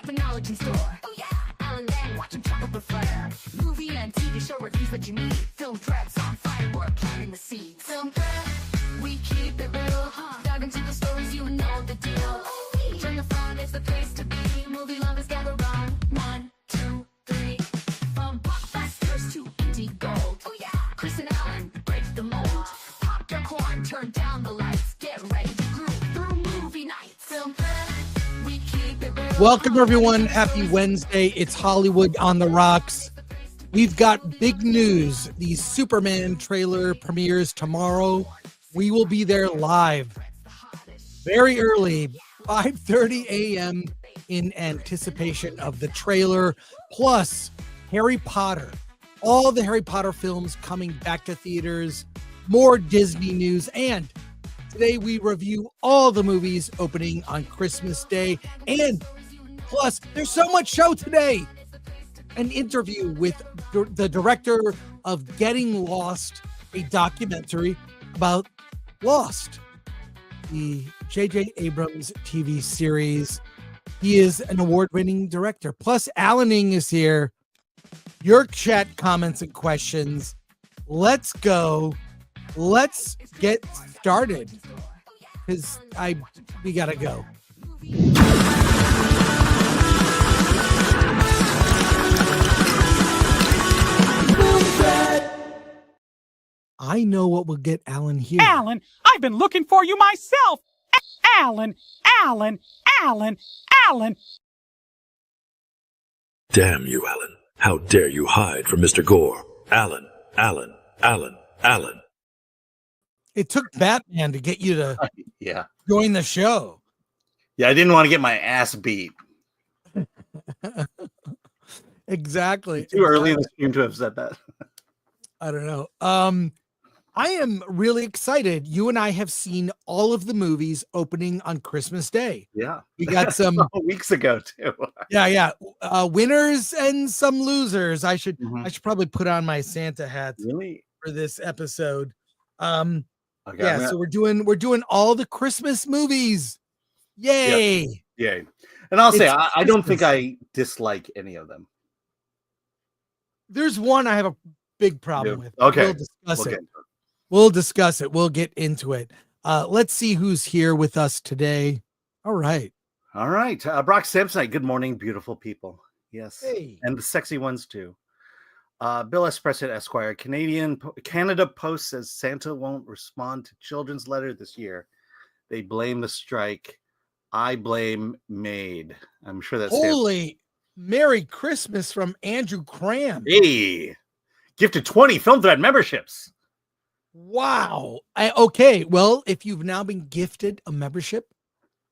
technology store. Oh yeah, Alan Ng, watching tropical fire. Movie and TV show reviews that you need. Film preps on fire, we're planting the seeds. Film prep, we keep it real. Dive into the stories, you know the deal. Turn the phone, it's the place to be. Movie lovers gather round. 1, 2, 3. From blockbusters to indie gold. Oh yeah, Chris and Alan break the mold. Pop your corn, turn down the lights. Get ready to groove through movie nights. Film prep. Welcome, everyone. Happy Wednesday. It's Hollywood on the Rocks. We've got big news. The Superman trailer premieres tomorrow. We will be there live very early, 5:30 a.m. in anticipation of the trailer. Plus, Harry Potter. All the Harry Potter films coming back to theaters. More Disney news. And today we review all the movies opening on Christmas Day. And plus, there's so much show today. An interview with the director of Getting Lost, a documentary about Lost, the J.J. Abrams TV series. He is an award-winning director. Plus, Alan Ng is here. Your chat comments and questions. Let's go. Let's get started. Because we gotta go. I know what will get Alan here. Alan, I've been looking for you myself. Alan. Damn you, Alan. How dare you hide from Mr. Gore? Alan. It took Batman to get you to join the show. Yeah, I didn't want to get my ass beat. Exactly. Too early in the stream to have said that. I don't know. I am really excited. You and I have seen all of the movies opening on Christmas Day. Yeah. We got some weeks ago too. Yeah. Winners and some losers. I should probably put on my Santa hat for this episode. So we're doing all the Christmas movies. Yay. Yay. And I'll say I don't think I dislike any of them. There's one I have a big problem with. Okay. We'll discuss it. We'll get into it. Let's see who's here with us today. All right. Brock Samsonite. Good morning, beautiful people. Yes. Hey. And the sexy ones too. Bill Espresso Esquire. Canada Post says Santa won't respond to children's letter this year. They blame the strike. I blame Maid. I'm sure that's Holy Merry Christmas from Andrew Cram. Hey. Gifted 20 Film Thread memberships. Wow. Okay. Well, if you've now been gifted a membership,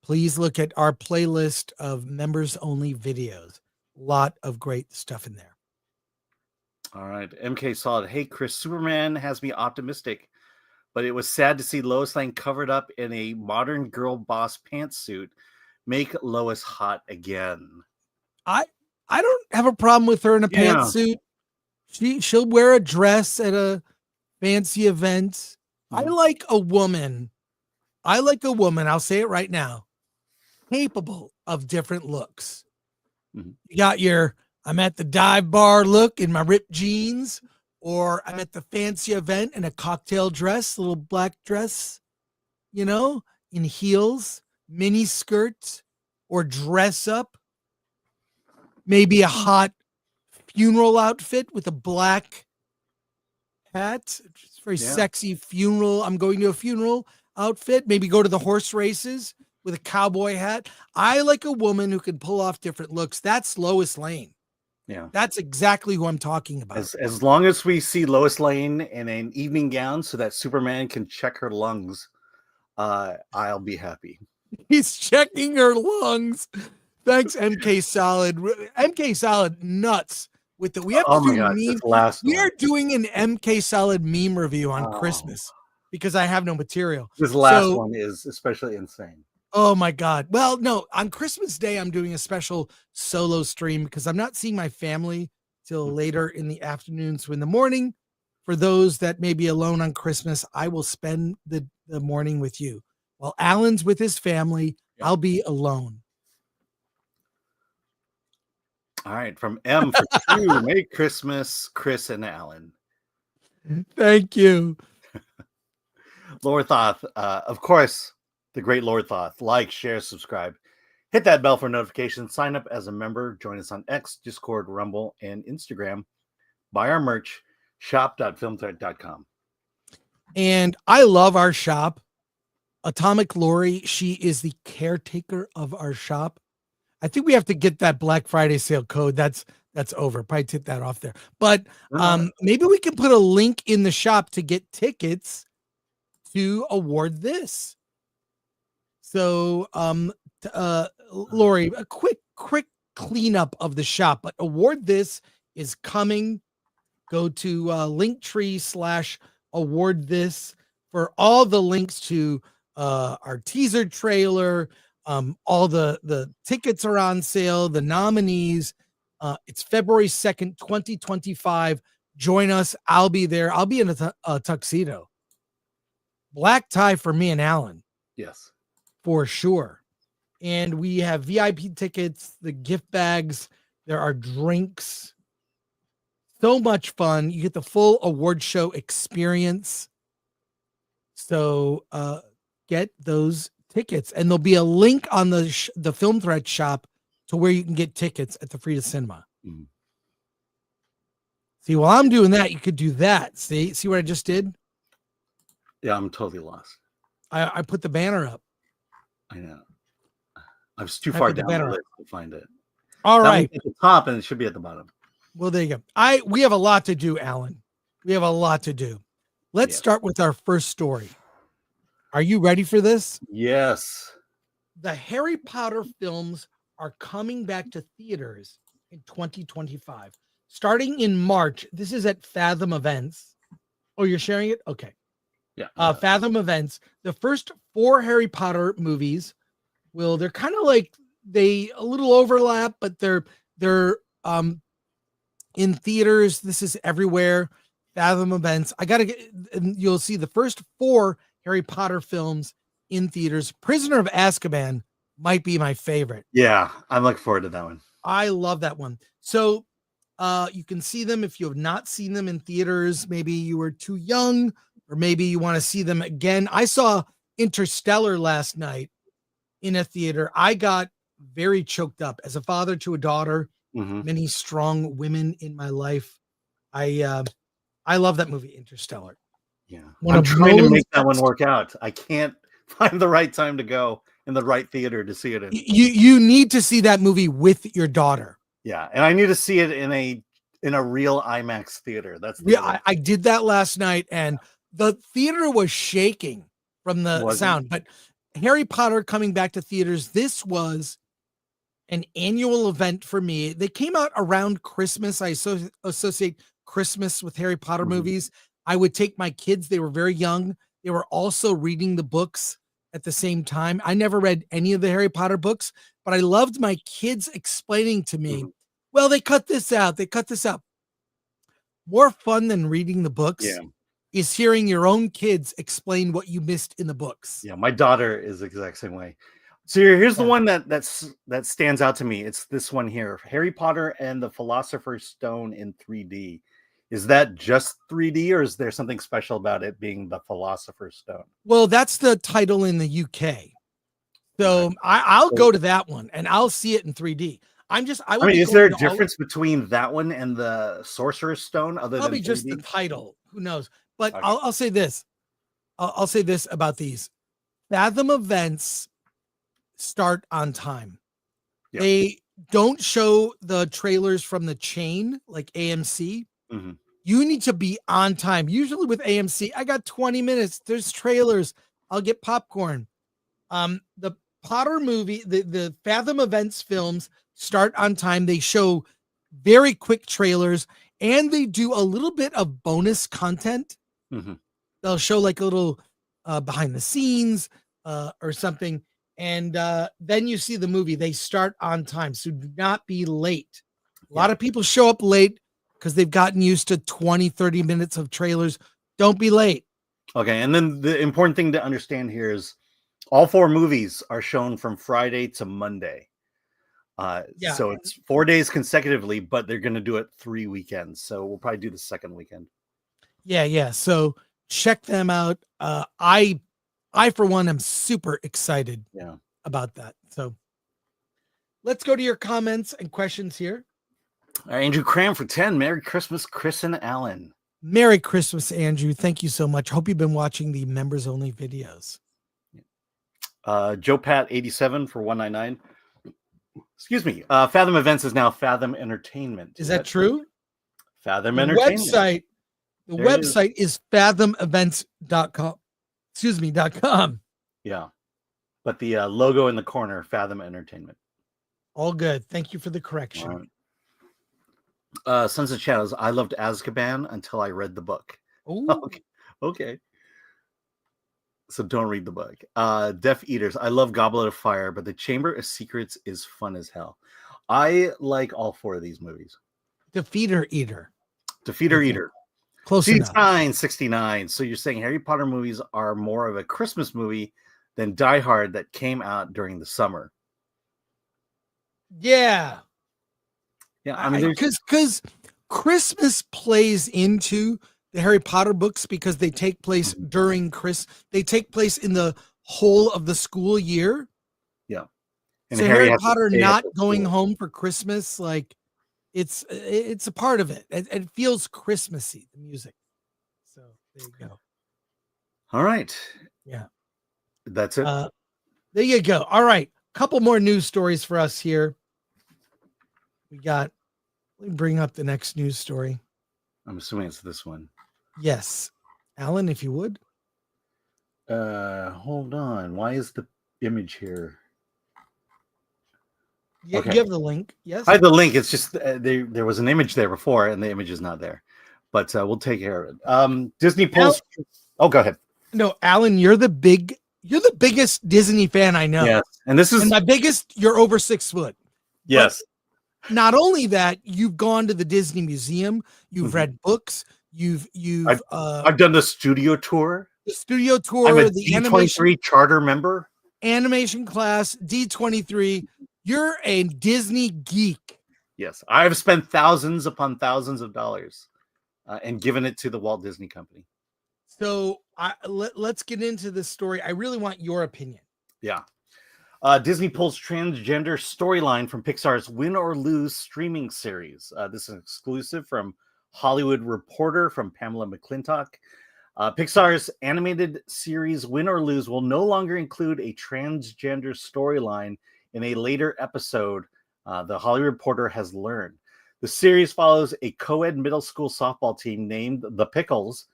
please look at our playlist of members only videos. A lot of great stuff in there. All right. MK Solid. Hey, Chris, Superman has me optimistic, but it was sad to see Lois Lane covered up in a modern girl boss pantsuit. Make Lois hot again. I don't have a problem with her in a pantsuit. She'll wear a dress at a fancy event. I like a woman. I'll say it right now. Capable of different looks. You got your I'm at the dive bar look in my ripped jeans, or I'm at the fancy event in a cocktail dress, a little black dress, in heels, mini skirt, or dress up. Maybe a hot funeral outfit with a black hat. It's very sexy funeral. I'm going to a funeral outfit. Maybe go to the horse races with a cowboy hat. I like a woman who can pull off different looks. That's Lois Lane. Yeah. That's exactly who I'm talking about. As long as we see Lois Lane in an evening gown so that Superman can check her lungs, I'll be happy. He's checking her lungs. Thanks, MK Solid. MK Solid nuts with the. We have to do memes. We are doing an MK Solid meme review on Christmas because I have no material. This last one is especially insane. Oh my God. Well, no, on Christmas Day, I'm doing a special solo stream because I'm not seeing my family till later in the afternoon. So in the morning, for those that may be alone on Christmas, I will spend the morning with you. While Alan's with his family, I'll be alone. All right, from M for 2. Merry Christmas, Chris and Alan. Thank you. Lord Thoth, of course, the great Lord Thoth. Like, share, subscribe. Hit that bell for notifications. Sign up as a member. Join us on X, Discord, Rumble, and Instagram. Buy our merch, shop.filmthreat.com. And I love our shop. Atomic Lori, she is the caretaker of our shop. I think we have to get that Black Friday sale code. That's over. Probably take that off there. But maybe we can put a link in the shop to get tickets to award this. So Lori, a quick cleanup of the shop, but award this is coming. Go to Linktree/award this for all the links to our teaser trailer. All the tickets are on sale, the nominees. It's February 2nd, 2025. Join us. I'll be there. I'll be in a tuxedo. Black tie for me and Alan. Yes. For sure. And we have VIP tickets, the gift bags. There are drinks. So much fun. You get the full award show experience. So get those tickets. And there'll be a link on the Film Threat shop to where you can get tickets at the Frida Cinema. Mm-hmm. See, while I'm doing that, you could do that. See what I just did? Yeah, I'm totally lost. I put the banner up. I know. I was too far down the list to find it. All right. At the top, and it should be at the bottom. Well, there you go. We have a lot to do, Alan. We have a lot to do. Let's start with our first story. Are you ready for this? Yes. The Harry Potter films are coming back to theaters in 2025. Starting in March. This is at Fathom Events. Oh, you're sharing it? Okay. Yeah. Fathom Events. The first 4 Harry Potter movies they're kind of like a little overlap, but they're in theaters. This is everywhere. Fathom Events. You'll see the first 4 Harry Potter films in theaters. Prisoner of Azkaban might be my favorite. Yeah, I'm looking forward to that one. I love that one. So you can see them if you have not seen them in theaters. Maybe you were too young, or maybe you want to see them again. I saw Interstellar last night in a theater. I got very choked up as a father to a daughter. Many strong women in my life. I love that movie, Interstellar. Yeah, I'm trying to make that one work out. I can't find the right time to go in the right theater to see it in. You need to see that movie with your daughter. Yeah, and I need to see it in a real IMAX theater. I did that last night, and the theater was shaking from the sound. But Harry Potter coming back to theaters, this was an annual event for me. They came out around Christmas. I associate Christmas with Harry Potter movies. I would take my kids. They were very young. They were also reading the books at the same time. I never read any of the Harry Potter books, but I loved my kids explaining to me, well, they cut this out. They cut this out. More fun than reading the books is hearing your own kids explain what you missed in the books. Yeah, my daughter is the exact same way. So here's the one that stands out to me. It's this one here, Harry Potter and the Philosopher's Stone in 3D. Is that just 3D, or is there something special about it being the Philosopher's Stone? Well, that's the title in the UK. So I'll go to that one and I'll see it in 3D. Is there a difference between that one and the Sorcerer's Stone other probably than 3D? Just the title? Who knows? But okay. I'll say this. I'll say this about these. Fathom Events start on time. Yep. They don't show the trailers from the chain like AMC. You need to be on time. Usually with AMC, I got 20 minutes. There's trailers. I'll get popcorn. The Potter movie, the Fathom Events films start on time. They show very quick trailers, and they do a little bit of bonus content. They'll show like a little behind the scenes or something. And then you see the movie. They start on time. So do not be late. A lot of people show up late because they've gotten used to 20, 30 minutes of trailers. Don't be late. Okay. And then the important thing to understand here is all 4 movies are shown from Friday to Monday. Yeah. So it's 4 days consecutively, but they're going to do it 3 weekends. So we'll probably do the second weekend. Yeah. So check them out. I for one am super excited Yeah. about that. So let's go to your comments and questions here. All right, Andrew Cram for 10. Merry Christmas, Chris and Alan. Merry Christmas, Andrew. Thank you so much. Hope you've been watching the members only videos. Joe Pat 87 for 199. Excuse me. Fathom Events is now Fathom Entertainment. Is that true? Fathom The Entertainment. website is fathomevents.com. Excuse me, .com. Yeah. But the logo in the corner, Fathom Entertainment. All good. Thank you for the correction. Sons of Shadows. I loved Azkaban until I read the book. Ooh. Okay. So don't read the book. Deaf Eaters. I love Goblet of Fire, but the Chamber of Secrets is fun as hell. I like all 4 of these movies. Defeater Eater. Defeater Eater. Close enough. 69. So you're saying Harry Potter movies are more of a Christmas movie than Die Hard that came out during the summer. Yeah. Yeah, I mean, because Christmas plays into the Harry Potter books because they take place during They take place in the whole of the school year. Yeah. And so Harry Potter not going home for Christmas, like it's a part of it. It feels Christmassy, the music. So there you go. All right. Yeah. That's it. There you go. All right. Couple more news stories for us here. Let me bring up the next news story. I'm assuming it's this one. Yes. Alan, if you would. Hold on. Why is the image here? Okay. You have the link. Yes. I have the link. It's just there was an image there before, and the image is not there. But we'll take care of it. Disney pulls. Oh, go ahead. No, Alan, you're the biggest Disney fan I know. Yes, and this is my biggest. You're over 6 foot. Yes. But not only that, you've gone to the Disney Museum. You've read books. I've done the studio tour. The studio tour. I'm a the D23 charter member. Animation class D23. You're a Disney geek. Yes, I've spent thousands upon thousands of dollars and given it to the Walt Disney Company. So let's get into this story. I really want your opinion. Yeah. Disney pulls transgender storyline from Pixar's Win or Lose streaming series. This is exclusive from Hollywood Reporter from Pamela McClintock. Pixar's animated series Win or Lose will no longer include a transgender storyline in a later episode, the Hollywood Reporter has learned. The series follows a co-ed middle school softball team named the Pickles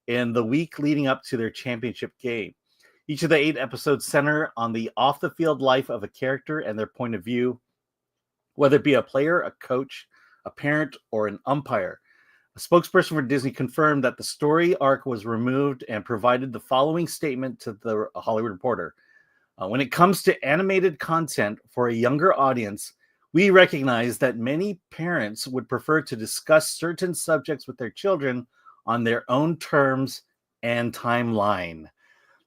in the week leading up to their championship game. Each of the 8 episodes center on the off-the-field life of a character and their point of view, whether it be a player, a coach, a parent, or an umpire. A spokesperson for Disney confirmed that the story arc was removed and provided the following statement to the Hollywood Reporter. When it comes to animated content for a younger audience, we recognize that many parents would prefer to discuss certain subjects with their children on their own terms and timeline.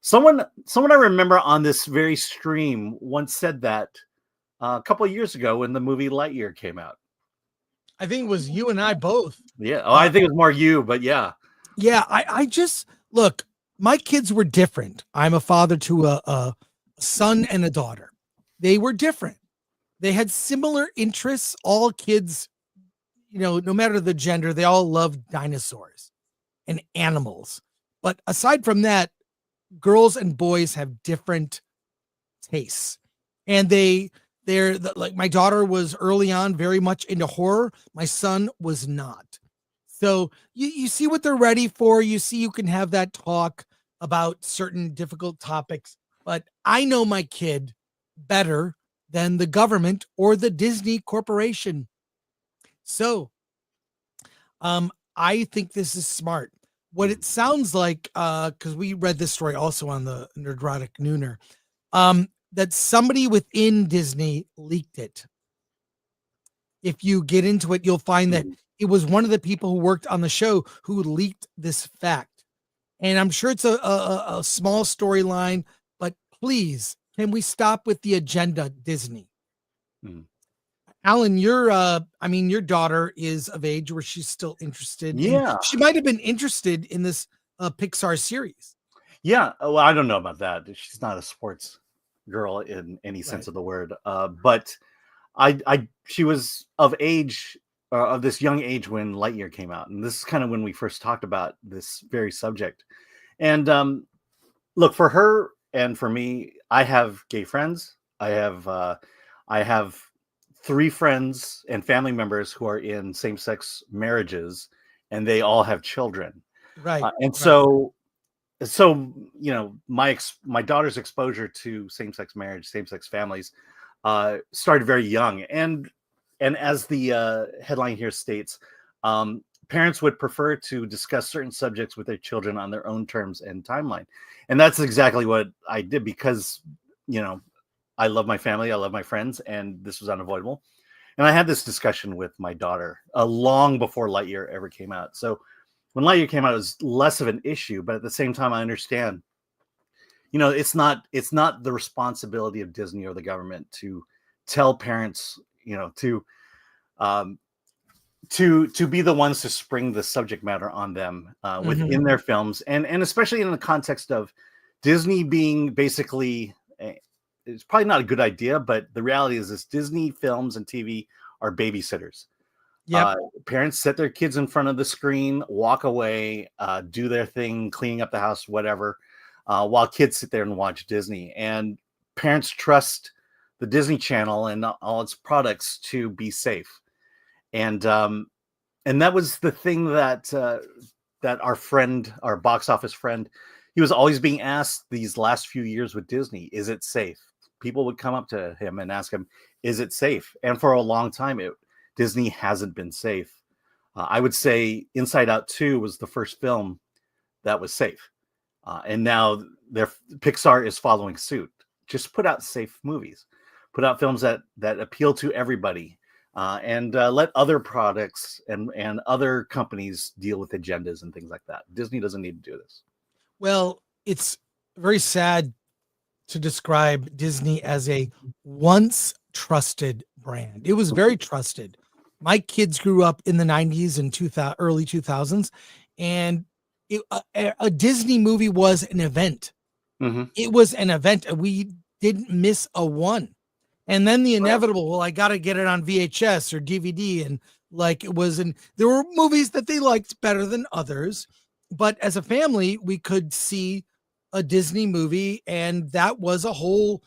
Someone I remember on this very stream once said that a couple of years ago when the movie Lightyear came out. I think it was you and I both. Yeah. Oh, I think it was more you, but yeah. Yeah. I just look, my kids were different. I'm a father to a son and a daughter. They were different. They had similar interests. All kids, no matter the gender, they all loved dinosaurs and animals. But aside from that, girls and boys have different tastes. And they're like, my daughter was early on very much into horror. My son was not. So you see what they're ready for. You see, you can have that talk about certain difficult topics. But I know my kid better than the government or the Disney Corporation. So I think this is smart. What it sounds like, because we read this story also on the Nerdrotic Nooner, that somebody within Disney leaked it. If you get into it, you'll find that it was one of the people who worked on the show who leaked this fact. And I'm sure it's a small storyline, but please, can we stop with the agenda, Disney? Alan, your daughter is of age where she's still interested, and Yeah. she might have been interested in this Pixar series. Yeah. Well, I don't know about that. She's not a sports girl in any sense Right. of the word. But she was of age, of this young age when Lightyear came out, and this is kind of when we first talked about this very subject. And look, for her and for me, I have gay friends. I have 3 friends and family members who are in same-sex marriages, and they all have children. Right. And Right. so my daughter's exposure to same-sex marriage, same-sex families, started very young, and as the headline here states, parents would prefer to discuss certain subjects with their children on their own terms and timeline. And that's exactly what I did, because I love my family, I love my friends, and this was unavoidable. And I had this discussion with my daughter long before Lightyear ever came out. So when Lightyear came out, it was less of an issue, but at the same time, I understand, it's not the responsibility of Disney or the government to tell parents, um, to be the ones to spring the subject matter on them within their films, and especially in the context of Disney being basically, it's probably not a good idea, but the reality is this: Disney films and TV are babysitters. Yep. Parents set their kids in front of the screen, walk away, do their thing, cleaning up the house, whatever, while kids sit there and watch Disney. And parents trust the Disney Channel and all its products to be safe. And that was the thing that our box office friend, he was always being asked these last few years with Disney, is it safe? People would come up to him and ask him, is it safe? And for a long time, Disney hasn't been safe. I would say Inside Out 2 was the first film that was safe. And now Pixar is following suit. Just put out safe movies. Put out films that appeal to everybody. And let other products and other companies deal with agendas and things like that. Disney doesn't need to do this. Well, it's very sad to describe Disney as a once trusted brand. It was very trusted. My kids grew up in the 90s and early 2000s, and a Disney movie was an event. Mm-hmm. It was an event. We didn't miss a one. And then the inevitable, well, I got to get it on VHS or DVD. And there were movies that they liked better than others. But as a family, we could see a Disney movie, and that was a whole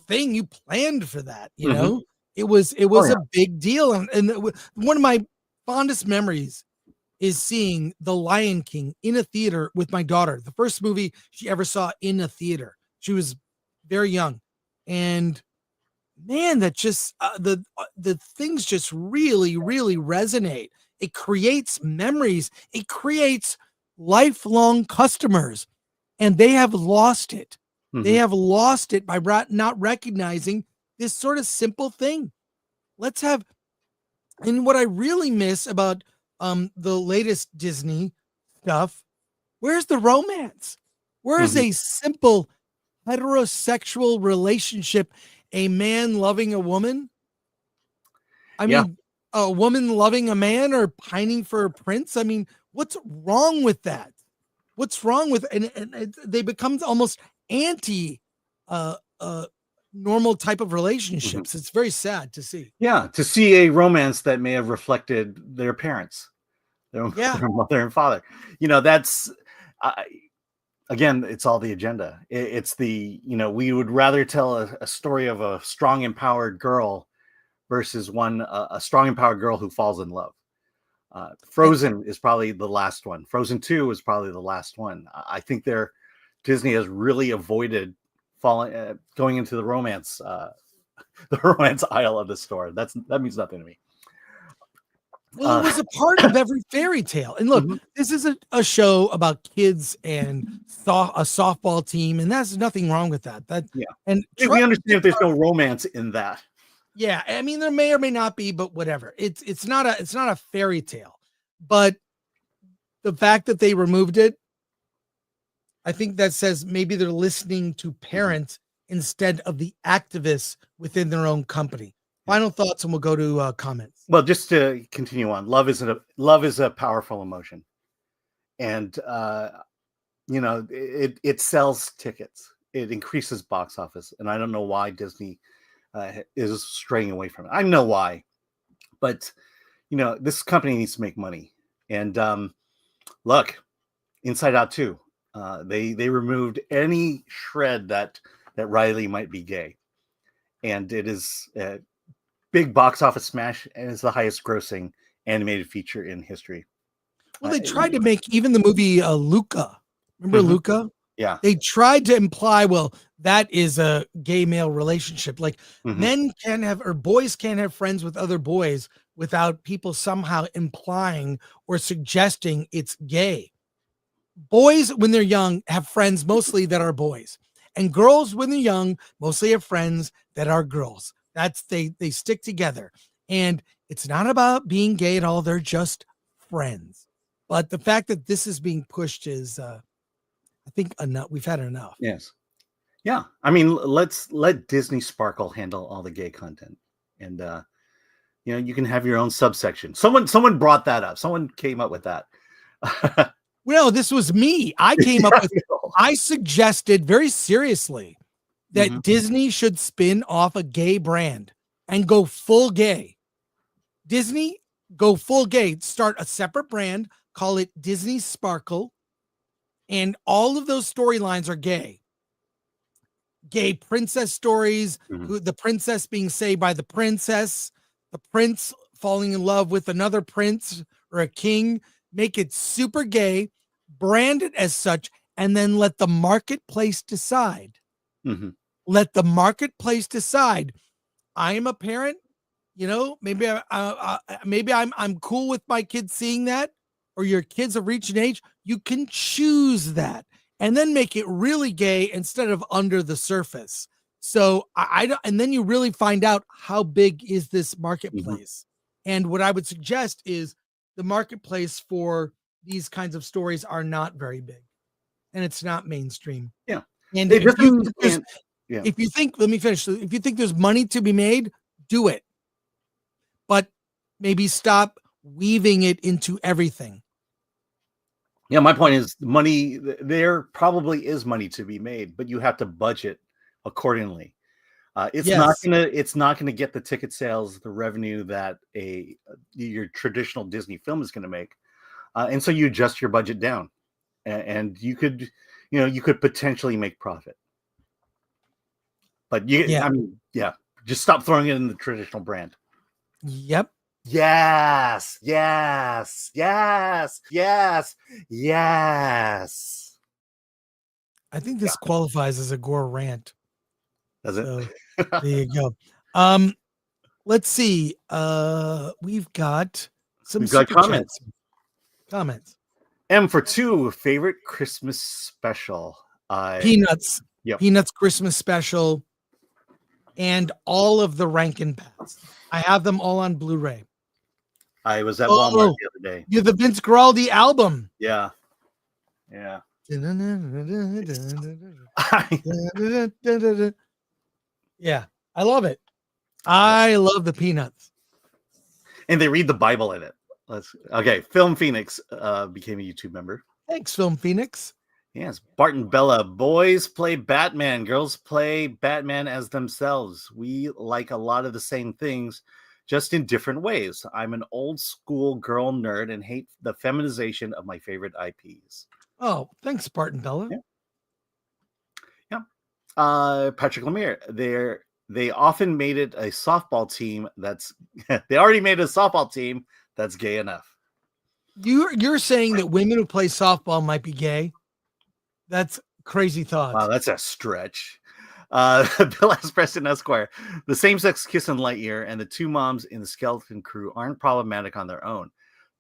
thing. You planned for that, It was a big deal. And one of my fondest memories is seeing The Lion King in a theater with my daughter. The first movie she ever saw in a theater. She was very young. And man, that just the things just really, really resonate. It creates memories. It creates lifelong customers, and they have lost it. Mm-hmm. They have lost it by not recognizing this sort of simple thing. And what I really miss about the latest Disney stuff, where's the romance? Where's a simple heterosexual relationship? A man loving a woman? I mean, a woman loving a man, or pining for a prince? I mean, what's wrong with that? What's wrong with and they become almost anti normal type of relationships. It's very sad to see. Yeah, to see a romance that may have reflected their parents, their mother and father. That's again, it's all the agenda. It's the, we would rather tell a story of a strong, empowered girl versus a strong, empowered girl who falls in love. Frozen is probably the last one. Frozen 2 is probably the last one. I think Disney has really avoided going into the romance aisle of the store. That means nothing to me. Well, it was a part of every fairy tale. And look, this is a show about kids and a softball team, and there's nothing wrong with that. And we understand if there's no romance in that. Yeah, I mean, there may or may not be, but whatever. It's not a fairy tale. But the fact that they removed it, I think that says maybe they're listening to parents instead of the activists within their own company. Final thoughts, and we'll go to comments. Well, just to continue on, love is a powerful emotion, and it sells tickets. It increases box office, and I don't know why Disney is straying away from it. I know why, but this company needs to make money. And look, Inside Out 2, they removed any shred that Riley might be gay, and it is a big box office smash, and it's the highest grossing animated feature in history. Well, they tried to make even the movie Luca. Remember Luca? Yeah. They tried to imply, well, that is a gay male relationship. Like Mm-hmm. men can have, or boys can't have friends with other boys without people somehow implying or suggesting it's gay. Boys, when they're young, have friends mostly that are boys, and girls, when they're young, mostly have friends that are girls. That's they stick together, and it's not about being gay at all. They're just friends. But the fact that this is being pushed is, I think, enough. We've had enough. Yes. Yeah. I mean, let's let Disney Sparkle handle all the gay content, and you can have your own subsection. Someone brought that up. Someone came up with that. Well, this was me. I came up with. I suggested very seriously that Disney should spin off a gay brand and go full gay. Disney, go full gay. Start a separate brand. Call it Disney Sparkle. And all of those storylines are gay. Gay princess stories, the princess being saved by the princess, the prince falling in love with another prince or a king. Make it super gay, brand it as such, and then let the marketplace decide. Let the marketplace decide. I am a parent, maybe I'm cool with my kids seeing that, or your kids have reached an age. You can choose that, and then make it really gay instead of under the surface. So I don't, and then you really find out how big is this marketplace. And what I would suggest is the marketplace for these kinds of stories are not very big, and it's not mainstream. Yeah. And if you think, let me finish. If you think there's money to be made, do it, but maybe stop weaving it into everything. Yeah, my point is money. There probably is money to be made, but you have to budget accordingly. It's not gonna get the ticket sales, the revenue that your traditional Disney film is going to make, and so you adjust your budget down, and you could potentially make profit. But just stop throwing it in the traditional brand. Yep. Yes. I think this qualifies as a Gore rant. Does it? So, there you go. Let's see. We've got some comments. Comments. M for 2, favorite Christmas special. Peanuts. Yep. Peanuts Christmas special. And all of the Rankin Bass. I have them all on Blu-ray. I was at Walmart the other day. You're the Vince Guaraldi album. Yeah. Yeah, I love it. I love the Peanuts. And they read the Bible in it. Film Phoenix became a YouTube member. Thanks, Film Phoenix. Yes, Bart and Bella. Boys play Batman. Girls play Batman as themselves. We like a lot of the same things, just in different ways. I'm an old school girl nerd and hate the feminization of my favorite IPs. Oh, thanks, Bart and Bella. Yeah. Patrick Lemire. They often made it a softball team that's they already made a softball team that's gay enough. You're saying that women who play softball might be gay? That's crazy thought. Wow, that's a stretch. Bill S. Preston Esquire. The same-sex kiss in Lightyear and the two moms in the Skeleton Crew aren't problematic on their own.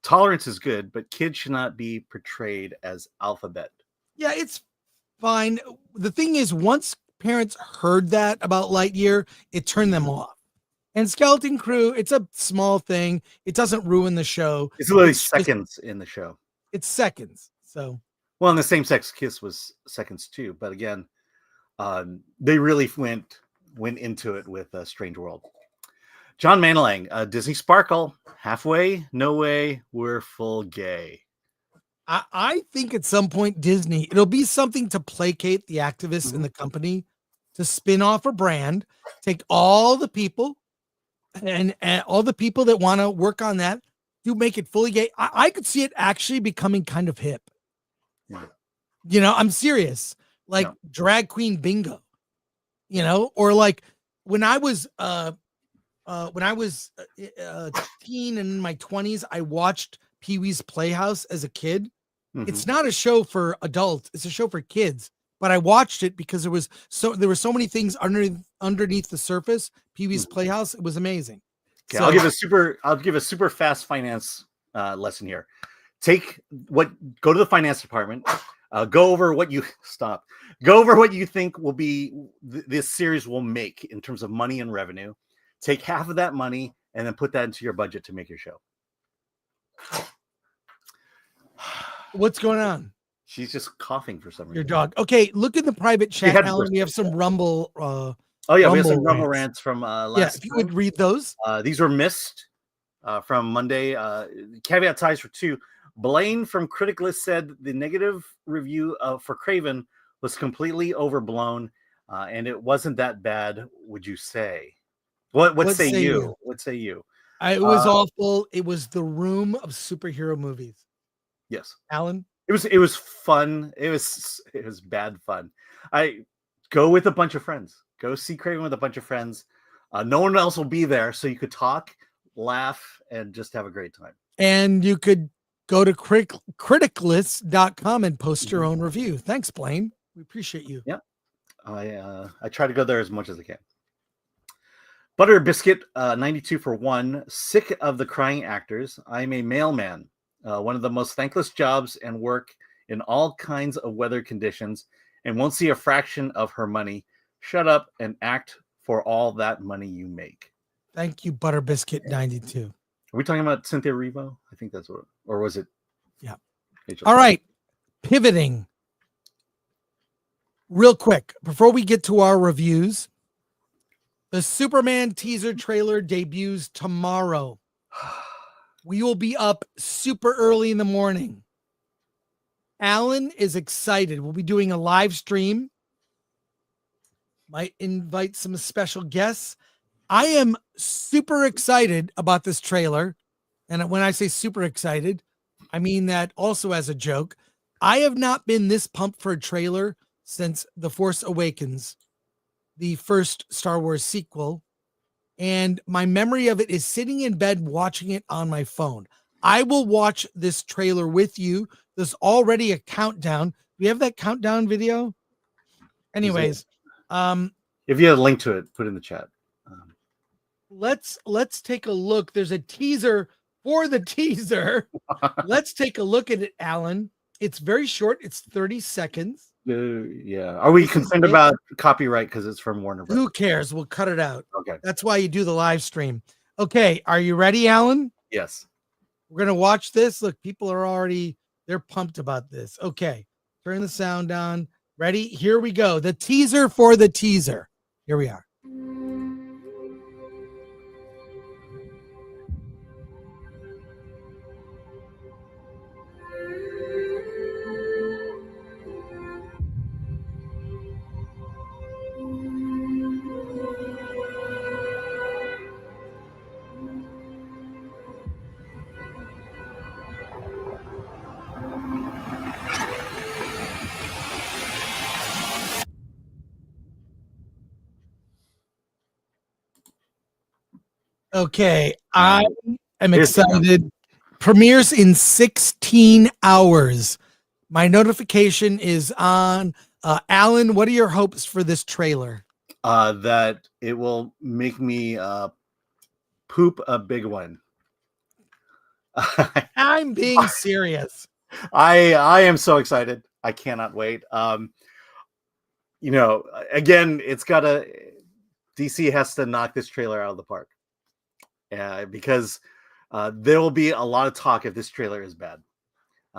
Tolerance is good, but kids should not be portrayed as alphabet. Yeah, it's fine. The thing is, once parents heard that about Lightyear, it turned them off. And Skeleton Crew, it's a small thing. It doesn't ruin the show. It's literally seconds in the show. It's seconds. So, well, and the same-sex kiss was seconds too. But again, they really went into it with a Strange World. John Manalang, Disney Sparkle, halfway, no way, we're full gay. I think at some point Disney, it'll be something to placate the activists in the company, to spin off a brand, take all the people and all the people that want to work on that, to make it fully gay. I could see it actually becoming kind of hip. Yeah. You know, I'm serious. Like drag queen bingo, you know, or like when I was teen and in my 20s, I watched Pee-wee's Playhouse as a kid. It's not a show for adults, it's a show for kids. But I watched it because there were so many things underneath the surface. Pee-wee's Playhouse, it was amazing. Okay, So, I'll give a super fast finance lesson here. Go to the finance department, go over what you think will be this series will make in terms of money and revenue. Take half of that money and then put that into your budget to make your show. what's going on? She's just coughing for some reason. Your dog. Okay, look in the private chat, Alan. We have some Rumble. We have some Rumble rants from last. Yeah, if you would read those. These were missed from Monday. Caveat ties for 2. Blaine from Criticalist said the negative review for Craven was completely overblown, and it wasn't that bad. Would you say? What say you? What say you? It was awful. It was the room of superhero movies. Yes, Alan. It was fun. It was bad fun. I go with a bunch of friends. Go see Craven with a bunch of friends. No one else will be there, so you could talk, laugh, and just have a great time. And you could go to criticalist.com and post your own review. Thanks, Blaine. We appreciate you. Yeah, I try to go there as much as I can. Butter Biscuit 92 for 1. Sick of the crying actors. I'm a mailman. One of the most thankless jobs, and work in all kinds of weather conditions, and won't see a fraction of her money. Shut up and act for all that money you make. Thank you, Butter Biscuit 92. Are we talking about Cynthia Erivo? I think that's what, or was it? Yeah. All right. Pivoting. Real quick, before we get to our reviews, the Superman teaser trailer debuts tomorrow. We will be up super early in the morning. Alan is excited. We'll be doing a live stream. Might invite some special guests. I am super excited about this trailer. And when I say super excited, I mean that also as a joke. I have not been this pumped for a trailer since The Force Awakens, the first Star Wars sequel. And my memory of it is sitting in bed watching it on my phone. I will watch this trailer with you. There's already a countdown. Do we have that countdown video? Anyways, if you have a link to it, put it in the chat. Let's take a look. There's a teaser for the teaser. Let's take a look at it, Alan. It's very short. It's 30 seconds. Yeah. Are we concerned about copyright because it's from Warner Bros.? Who cares? We'll cut it out. Okay. That's why you do the live stream. Okay. Are you ready, Alan? Yes. We're going to watch this. Look, people are they're pumped about this. Okay. Turn the sound on. Ready? Here we go. The teaser for the teaser. Here we are. Okay, I am excited. Premieres in 16 hours. My notification is on. Alan, what are your hopes for this trailer? That it will make me poop a big one. I'm being serious. I am so excited. I cannot wait. Again, DC has to knock this trailer out of the park. Because there will be a lot of talk if this trailer is bad.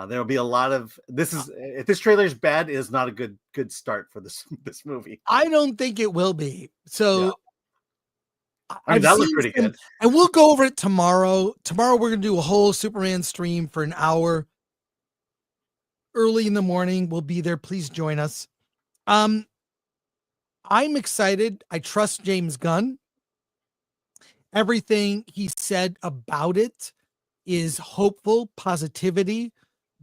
There will be a lot of if this trailer is bad, it is not a good start for this movie. I don't think it will be. So I mean, that looked pretty good. And we'll go over it tomorrow. Tomorrow we're gonna do a whole Superman stream for an hour. Early in the morning, we'll be there. Please join us. I'm excited. I trust James Gunn. Everything he said about it is hopeful, positivity,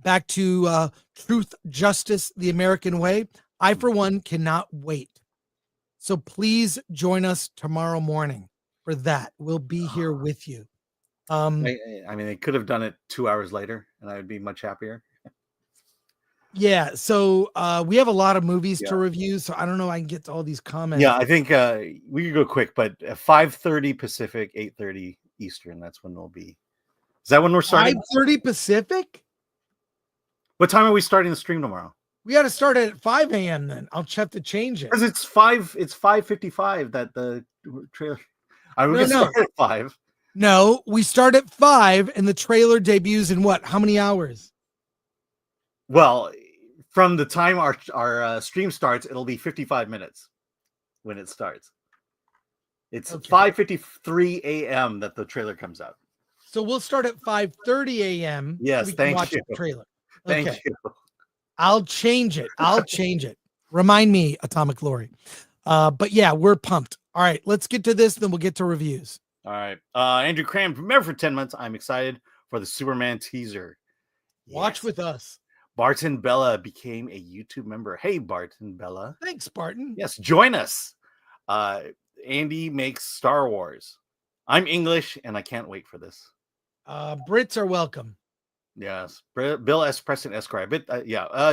back to truth, justice, the American way. I, for one, cannot wait. So please join us tomorrow morning for that. We'll be here with you. I mean, they could have done it 2 hours later, and I would be much happier. Yeah, so we have a lot of movies to review, so I don't know if I can get to all these comments. Yeah, I think we could go quick, but 5:30 Pacific, 8:30 Eastern. That's when we'll be. Is that when we're starting? 5:30 Pacific? What time are we starting the stream tomorrow? We got to start at 5 a.m. then. I'll have to change it. Because it's 5:55 that the trailer. I mean, we can start at 5. No, we start at 5 and the trailer debuts in what? How many hours? Well, from the time our stream starts, it'll be 55 minutes when it starts. It's 5:53 a.m. that the trailer comes out. So we'll start at 5:30 a.m. Yes, so we can watch you. the trailer. Thank you. I'll change it. Remind me, Atomic Lori. But yeah, we're pumped. All right, let's get to this, then we'll get to reviews. All right. Andrew Cram, remember for 10 months, I'm excited for the Superman teaser. Watch with us. Barton Bella became a YouTube member. Hey, Barton Bella. Thanks, Barton. Yes, join us. Andy makes Star Wars. I'm English, and I can't wait for this. Brits are welcome. Yes. Bill S. Preston Esquire.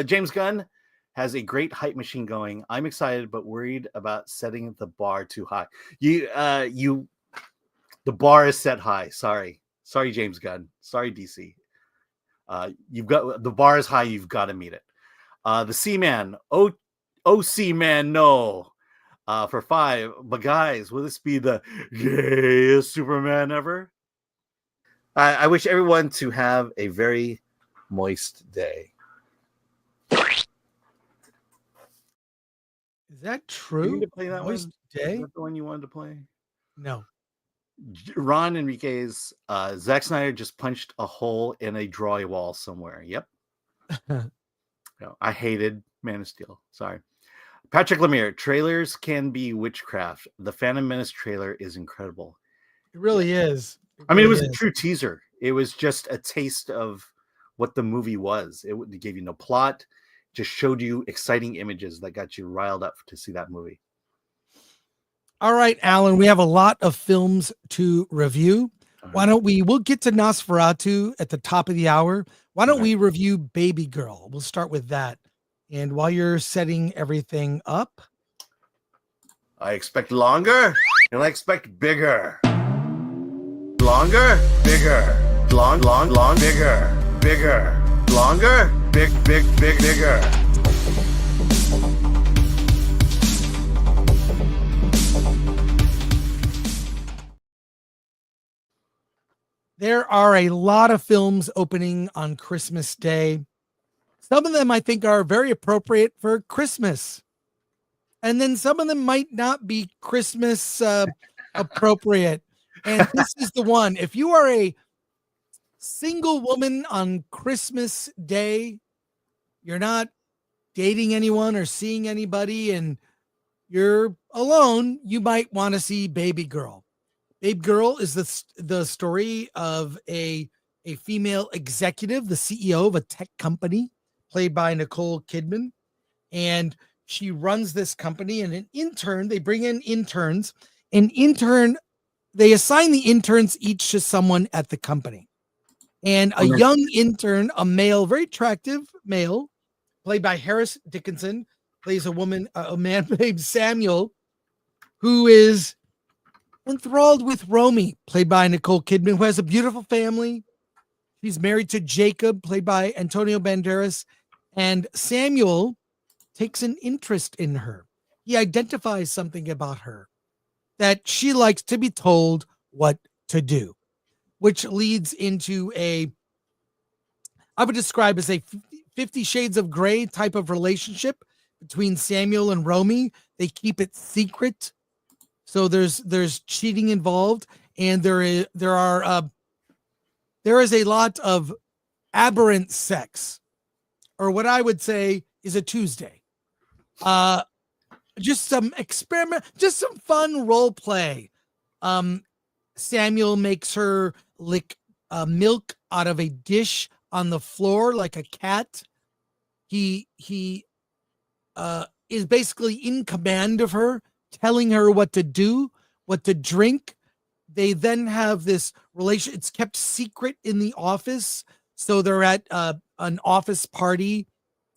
James Gunn has a great hype machine going. I'm excited, but worried about setting the bar too high. The bar is set high. Sorry, James Gunn. Sorry, DC. You've got the bar is high. You've got to meet it. The C-Man, OC Man, no, for 5. But guys, will this be the gayest Superman ever? I wish everyone to have a very moist day. Is that true? You need to play that moist one? day? Is that the one you wanted to play? No. Ron Enriquez, Zack Snyder just punched a hole in a drywall somewhere. Yep. No, I hated Man of Steel. Sorry. Patrick Lemire, trailers can be witchcraft. The Phantom Menace trailer is incredible. It really is. It was a true teaser. It was just a taste of what the movie was. It gave you no plot, just showed you exciting images that got you riled up to see that movie. All right, Alan, we have a lot of films to review. Why don't we'll get to Nosferatu at the top of the hour. Why don't we review Babygirl? We'll start with that. And while you're setting everything up. I expect longer and I expect bigger. Longer, bigger. Long, bigger. Bigger. Longer, bigger. There are a lot of films opening on Christmas Day. Some of them I think are very appropriate for Christmas. And then some of them might not be Christmas appropriate. And this is the one. If you are a single woman on Christmas Day, you're not dating anyone or seeing anybody, and you're alone, you might want to see Babygirl. Babygirl is the story of a female executive, the CEO of a tech company, played by Nicole Kidman. And she runs this company, and they bring in interns. They assign the interns each to someone at the company. And a young intern, a male, very attractive male, played by Harris Dickinson, plays a man named Samuel, who is enthralled with Romy, played by Nicole Kidman, who has a beautiful family. She's married to Jacob, played by Antonio Banderas, and Samuel takes an interest in her. He identifies something about her, that she likes to be told what to do, which leads into I would describe as a 50 Shades of Grey type of relationship between Samuel and Romy. They keep it secret So there's cheating involved, and there is a lot of aberrant sex, or what I would say is a Tuesday. Just some experiment, just some fun role play. Samuel makes her lick milk out of a dish on the floor like a cat. He is basically in command of her, telling her what to do, what to drink. They then have this relation. It's kept secret in the office. So they're at an office party,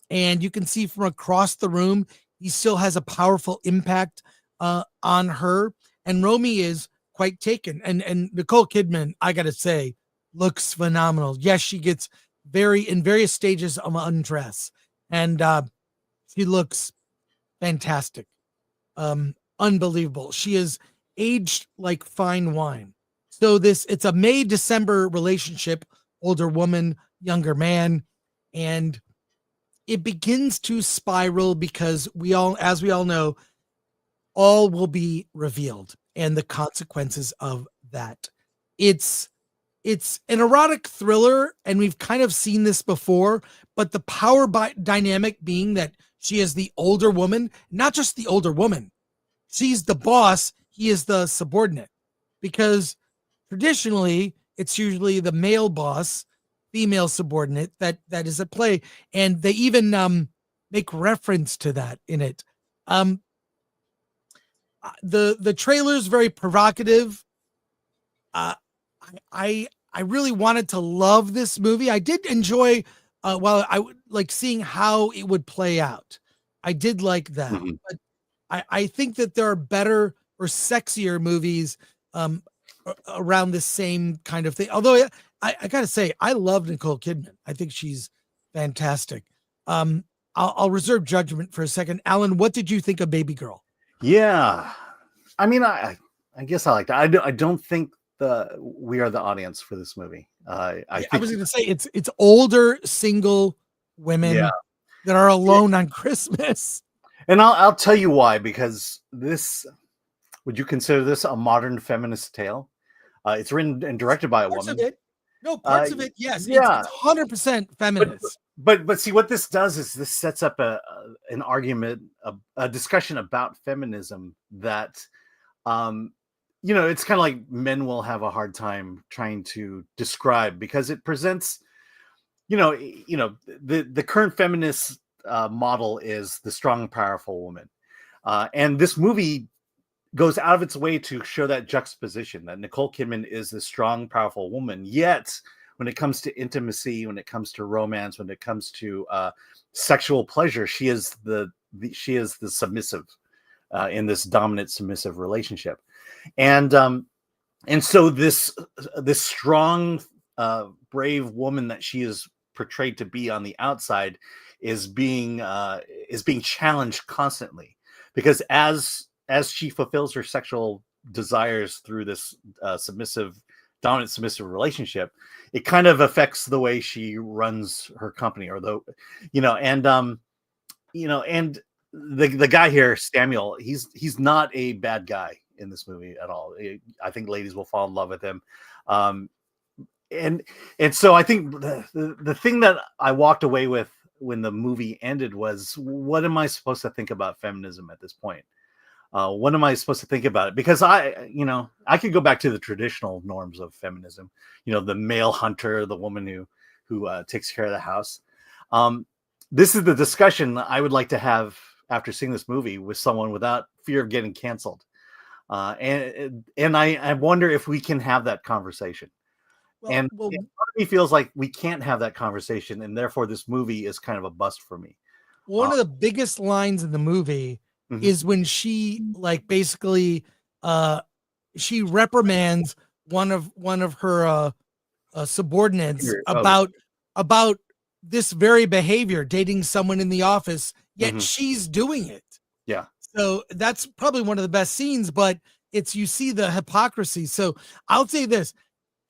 and you can see from across the room, he still has a powerful impact on her. And Romy is quite taken. And Nicole Kidman, I got to say, looks phenomenal. Yes, she gets in various stages of undress, and she looks fantastic. Unbelievable. She is aged like fine wine. So it's a May-December relationship, older woman, younger man, and it begins to spiral because as we all know, all will be revealed and the consequences of that. It's an erotic thriller, and we've kind of seen this before, but the power dynamic being that she is the older woman, not just the older woman. She's the boss, he is the subordinate. Because traditionally, it's usually the male boss, female subordinate that is at play, and they even make reference to that in it. The trailer is very provocative. I really wanted to love this movie. I did enjoy while I would like seeing how it would play out. I did like that. Mhm. But I think that there are better or sexier movies around the same kind of thing. Although I gotta say, I love Nicole Kidman. I think she's fantastic. I'll reserve judgment for a second. Alan, what did you think of Babygirl? Yeah, I mean, I guess I like that. I don't think we are the audience for this movie. I think, was going to say it's older single women yeah, that are alone on Christmas. and I'll tell you why. Because would you consider this a modern feminist tale? It's written and directed by a Parts woman. of it, no parts of it. Yes, yeah. it's 100% feminist. But see, what this does is this sets up an argument, a discussion about feminism that, it's kind of like men will have a hard time trying to describe, because it presents, the current feminist model is the strong, powerful woman, and this movie goes out of its way to show that juxtaposition, that Nicole Kidman is the strong, powerful woman, yet when it comes to intimacy, when it comes to romance, when it comes to sexual pleasure, she is the submissive in this dominant submissive relationship, and so this strong, brave woman that she is portrayed to be on the outside is being challenged constantly, because as she fulfills her sexual desires through this dominant submissive relationship, it kind of affects the way she runs her company, or and the guy here, Samuel, he's not a bad guy in this movie at all. I think ladies will fall in love with him. And so I think the thing that I walked away with when the movie ended was, what am I supposed to think about feminism at this point? What am I supposed to think about it? Because I could go back to the traditional norms of feminism, the male hunter, the woman who takes care of the house. This is the discussion I would like to have after seeing this movie with someone without fear of getting canceled. And I wonder if we can have that conversation. And part of me feels like we can't have that conversation, and therefore this movie is kind of a bust for me. One of the biggest lines in the movie Mhm. is when she basically she reprimands one of her subordinates about this very behavior, dating someone in the office, yet she's doing it. Yeah. So that's probably one of the best scenes, but you see the hypocrisy. So I'll say this,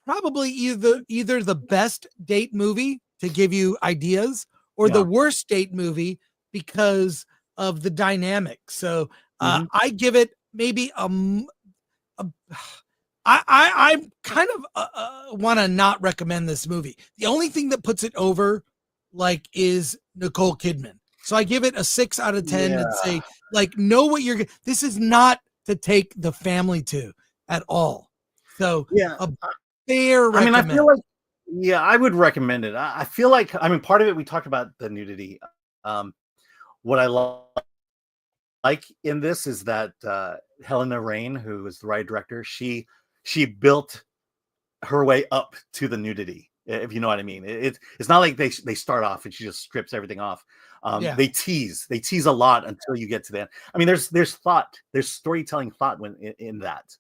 probably either the best date movie to give you ideas, or the worst date movie because of the dynamic. So I give it maybe a I kind of want to not recommend this movie. The only thing that puts it over, like, is Nicole Kidman. So I give it a 6 out of 10 and say, like, know what you're. This is not to take the family to at all. So Yeah, a fair I mean, I recommend. feel like, yeah, I would recommend it. I feel like, I mean, part of it, we talked about the nudity. What I like in this is that Helena Rain, who is the writer director, she built her way up to the nudity, if you know what I mean. It's not like they start off and she just strips everything off. Yeah. They tease a lot until you get to the end. I mean, there's thought, there's storytelling thought when in that.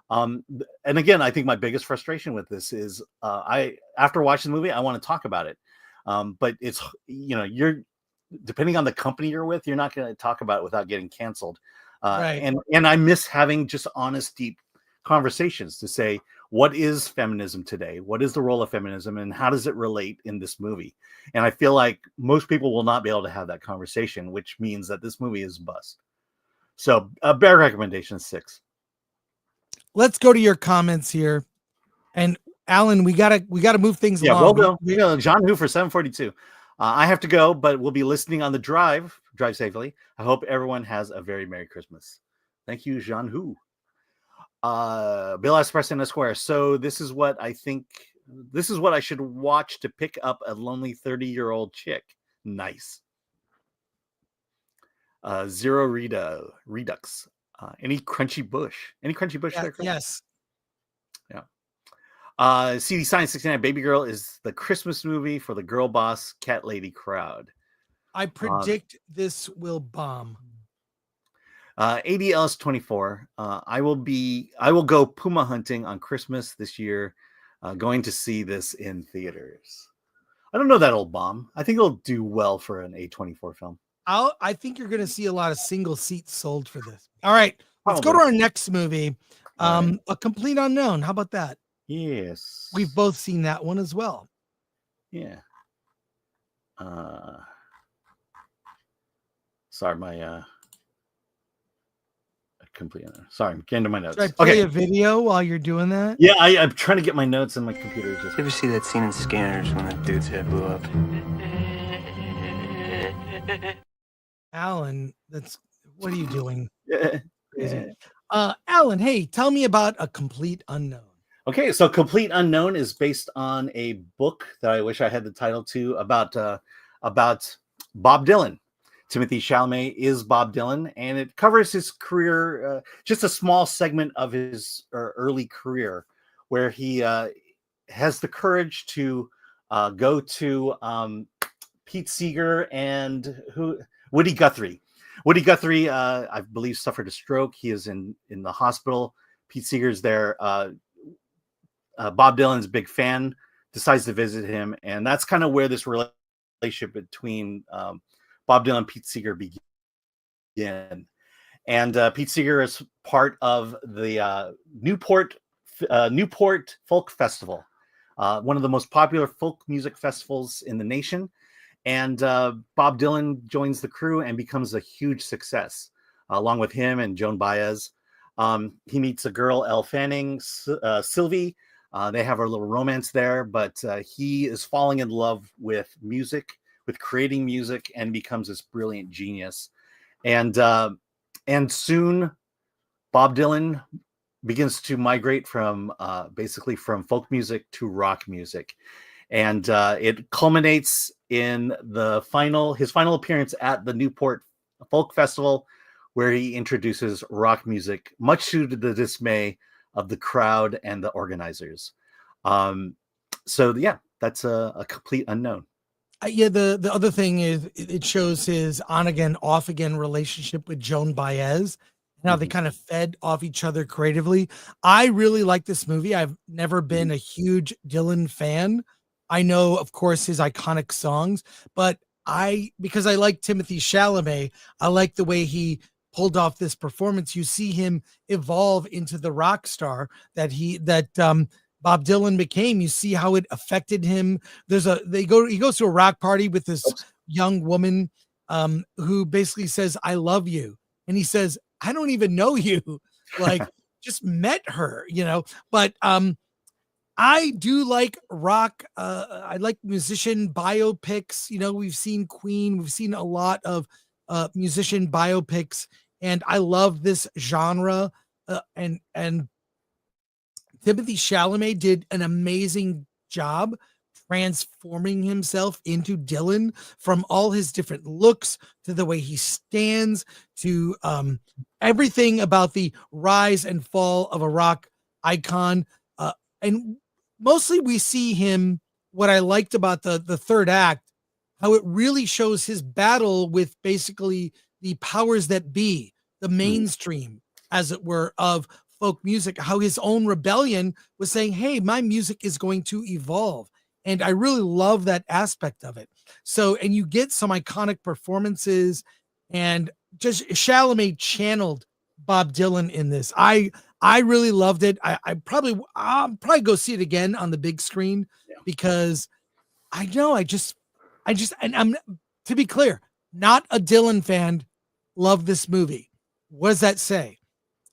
And again, I think my biggest frustration with this is after watching the movie, I want to talk about it. But it's, you're, depending on the company you're with, you're not going to talk about it without getting canceled. Right. And I miss having just honest, deep conversations to say, what is feminism today? What is the role of feminism, and how does it relate in this movie? And I feel like most people will not be able to have that conversation, which means that this movie is bust. So a better recommendation, 6. Let's go to your comments here. And Alan, we gotta move things Yeah, along. well done. John Who for 742. I have to go, but we'll be listening on the drive. Drive safely. I hope everyone has a very Merry Christmas. Thank you, Jean Hu. Bill S. Preston Esquire. So this is what I think. This is what I should watch to pick up a lonely 30-year-old chick. Nice. Zero Redux. Any crunchy bush? Any crunchy bush there? Chris? Yes. Yeah. CD Science 69 Babygirl is the Christmas movie for the girl boss cat lady crowd. I predict this will bomb. ADLS 24. I will go puma hunting on Christmas this year. Going to see this in theaters. I don't know that it'll bomb. I think it'll do well for an A24 film. I think you're going to see a lot of single seats sold for this. All right, let's Probably. go to our next movie. Right. A Complete Unknown. How about that? Yes. We've both seen that one as well. Yeah. Sorry, my Complete Unknown. Sorry, I'm getting to my notes. Should I play a video while you're doing that? Yeah, I'm trying to get my notes, and my computer is just. You ever see that scene in Scanners when that dude's head blew up? Alan, what are you doing? Yeah. Alan, hey, tell me about A Complete Unknown. Okay, so Complete Unknown is based on a book that I wish I had the title to about Bob Dylan. Timothy Chalamet is Bob Dylan, and it covers his career, just a small segment of his early career, where he has the courage to go to Pete Seeger and Woody Guthrie. Woody Guthrie, I believe, suffered a stroke. He is in the hospital. Pete Seeger's there. Bob Dylan's a big fan, decides to visit him, and that's kind of where this relationship between Bob Dylan and Pete Seeger began. And Pete Seeger is part of the Newport Folk Festival, one of the most popular folk music festivals in the nation. And Bob Dylan joins the crew and becomes a huge success, along with him and Joan Baez. He meets a girl, Elle Fanning, Sylvie. They have a little romance there, but he is falling in love with music, with creating music, and becomes this brilliant genius. And soon Bob Dylan begins to migrate from basically from folk music to rock music. And it culminates in his final appearance at the Newport Folk Festival, where he introduces rock music, much to the dismay of the crowd and the organizers. So yeah, that's a Complete Unknown. Yeah, the other thing is it shows his on again, off again relationship with Joan Baez and how they kind of fed off each other creatively. I really like this movie. I've never been a huge Dylan fan. I know, of course, his iconic songs, but because I like Timothy Chalamet, I like the way he pulled off this performance. You see him evolve into the rock star that Bob Dylan became. You see how it affected him. He goes to a rock party with this young woman who basically says, "I love you." And he says, I don't even know you. Like, just met her, you know. But I do like rock. I like musician biopics. You know, we've seen Queen, we've seen a lot of musician biopics, and I love this genre. And Timothy Chalamet did an amazing job transforming himself into Dylan, from all his different looks to the way he stands to everything about the rise and fall of a rock icon. And mostly we see him. What I liked about the third act, how it really shows his battle with basically the powers that be, the mainstream, as it were, of folk music, how his own rebellion was saying, hey, my music is going to evolve. And I really love that aspect of it. So, and you get some iconic performances, and just Chalamet channeled Bob Dylan in this. I really loved it. I'll probably go see it again on the big screen, because I know and I'm, to be clear, not a Dylan fan, love this movie. What does that say?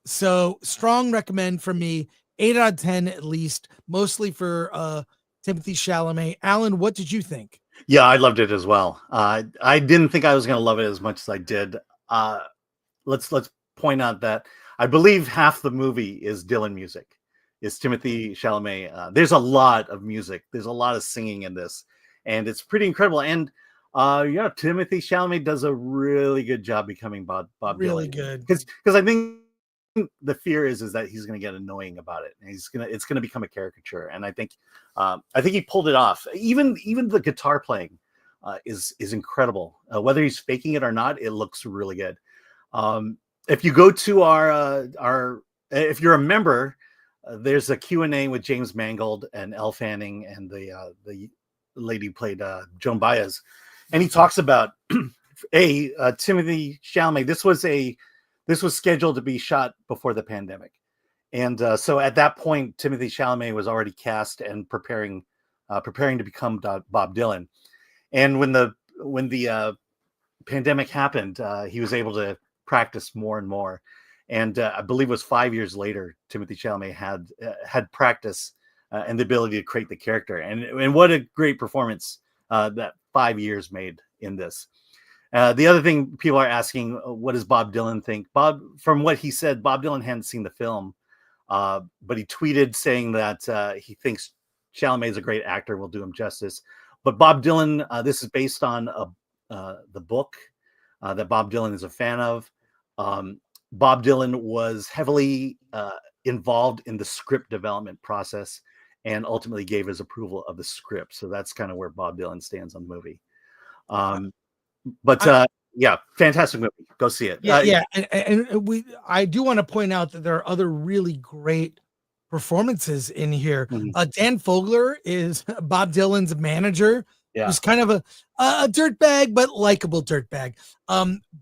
So strong recommend from me, 8 out of 10 at least, mostly for Timothy Chalamet. Alan, what did you think? Yeah, I loved it as well. I didn't think I was going to love it as much as I did. Let's point out that I believe half the movie is Dylan music. It's Timothy Chalamet. There's a lot of music. There's a lot of singing in this, and it's pretty incredible. And Timothy Chalamet does a really good job becoming Bob Really Dylan. good. Because I think the fear is that he's going to get annoying about it, and it's going to become a caricature. And I think he pulled it off. Even the guitar playing is incredible. Whether he's faking it or not, it looks really good. If you go to our if you're a member, there's a Q&A with James Mangold and Elle Fanning and the lady who played Joan Baez, and he talks about Timothy Chalamet. This was scheduled to be shot before the pandemic, and so at that point, Timothy Chalamet was already cast and preparing to become Bob Dylan. And when the pandemic happened, he was able to practice more and more. And I believe it was 5 years later, Timothy Chalamet had practice and the ability to create the character. And what a great performance that 5 years made in this. The other thing people are asking, what does Bob Dylan think? From what he said, Bob Dylan hadn't seen the film, but he tweeted saying that he thinks Chalamet is a great actor, will do him justice. But Bob Dylan, this is based on the book that Bob Dylan is a fan of. Bob Dylan was heavily involved in the script development process and ultimately gave his approval of the script. So that's kind of where Bob Dylan stands on the movie. Fantastic movie. Go see it. I do want to point out that there are other really great performances in here. Dan Fogler is Bob Dylan's manager. Yeah. Who's kind of a dirtbag, but likable dirtbag.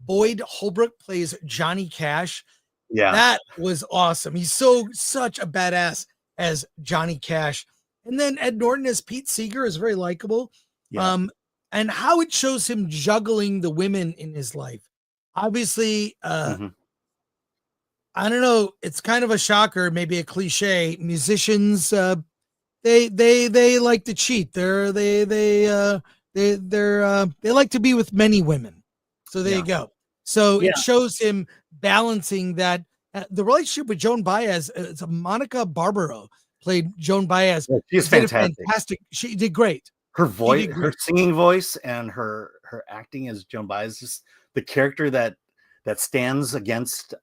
Boyd Holbrook plays Johnny Cash. Yeah. That was awesome. He's such a badass as Johnny Cash. And then Ed Norton as Pete Seeger is very likable. Yeah. And how it shows him juggling the women in his life. Obviously, I don't know, it's kind of a shocker, maybe a cliche. Musicians, they like to cheat. They like to be with many women. So there you go. So it shows him balancing that. The relationship with Joan Baez, it's Monica Barbaro played Joan Baez. She's fantastic. She did great. Her voice, her singing voice, and her acting as Joan Baez, just the character that stands against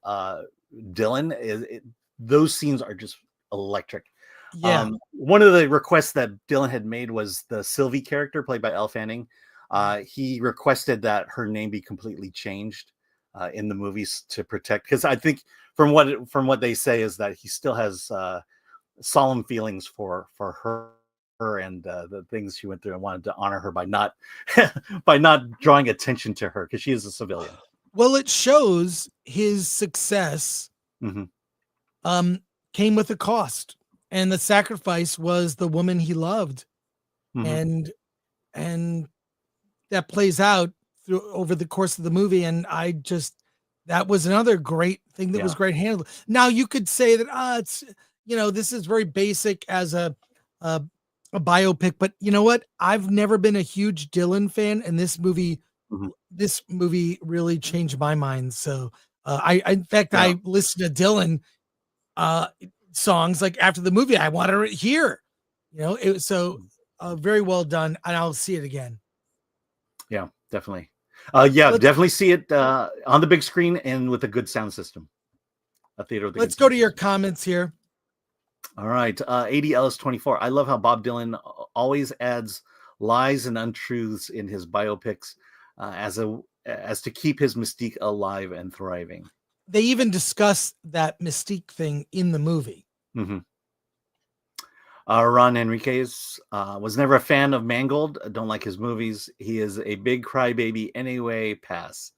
Dylan. Those scenes are just electric. Yeah. One of the requests that Dylan had made was the Sylvie character played by Elle Fanning. He requested that her name be completely changed in the movies to protect, because I think from what they say is that he still has solemn feelings for her and the things she went through, and wanted to honor her by not drawing attention to her, because she is a civilian. Well, it shows his success came with a cost. And the sacrifice was the woman he loved. And that plays out over the course of the movie. And I just, That was another great thing that was great handled. Now you could say that it's this is very basic as a biopic, but you know what? I've never been a huge Dylan fan, and this movie really changed my mind. So in fact I listened to Dylan songs like after the movie. I wanted to hear, it was so very well done, and I'll see it again. Yeah, definitely. Definitely see it on the big screen and with a good sound system. A theater with a Let's good go to sound your system. comments here. All right. 80 Ellis 24. I love how Bob Dylan always adds lies and untruths in his biopics as to keep his mystique alive and thriving. They even discuss that mystique thing in the movie. Mm-hmm. Ron Enriquez was never a fan of Mangold. Don't like his movies. He is a big crybaby anyway. Pass.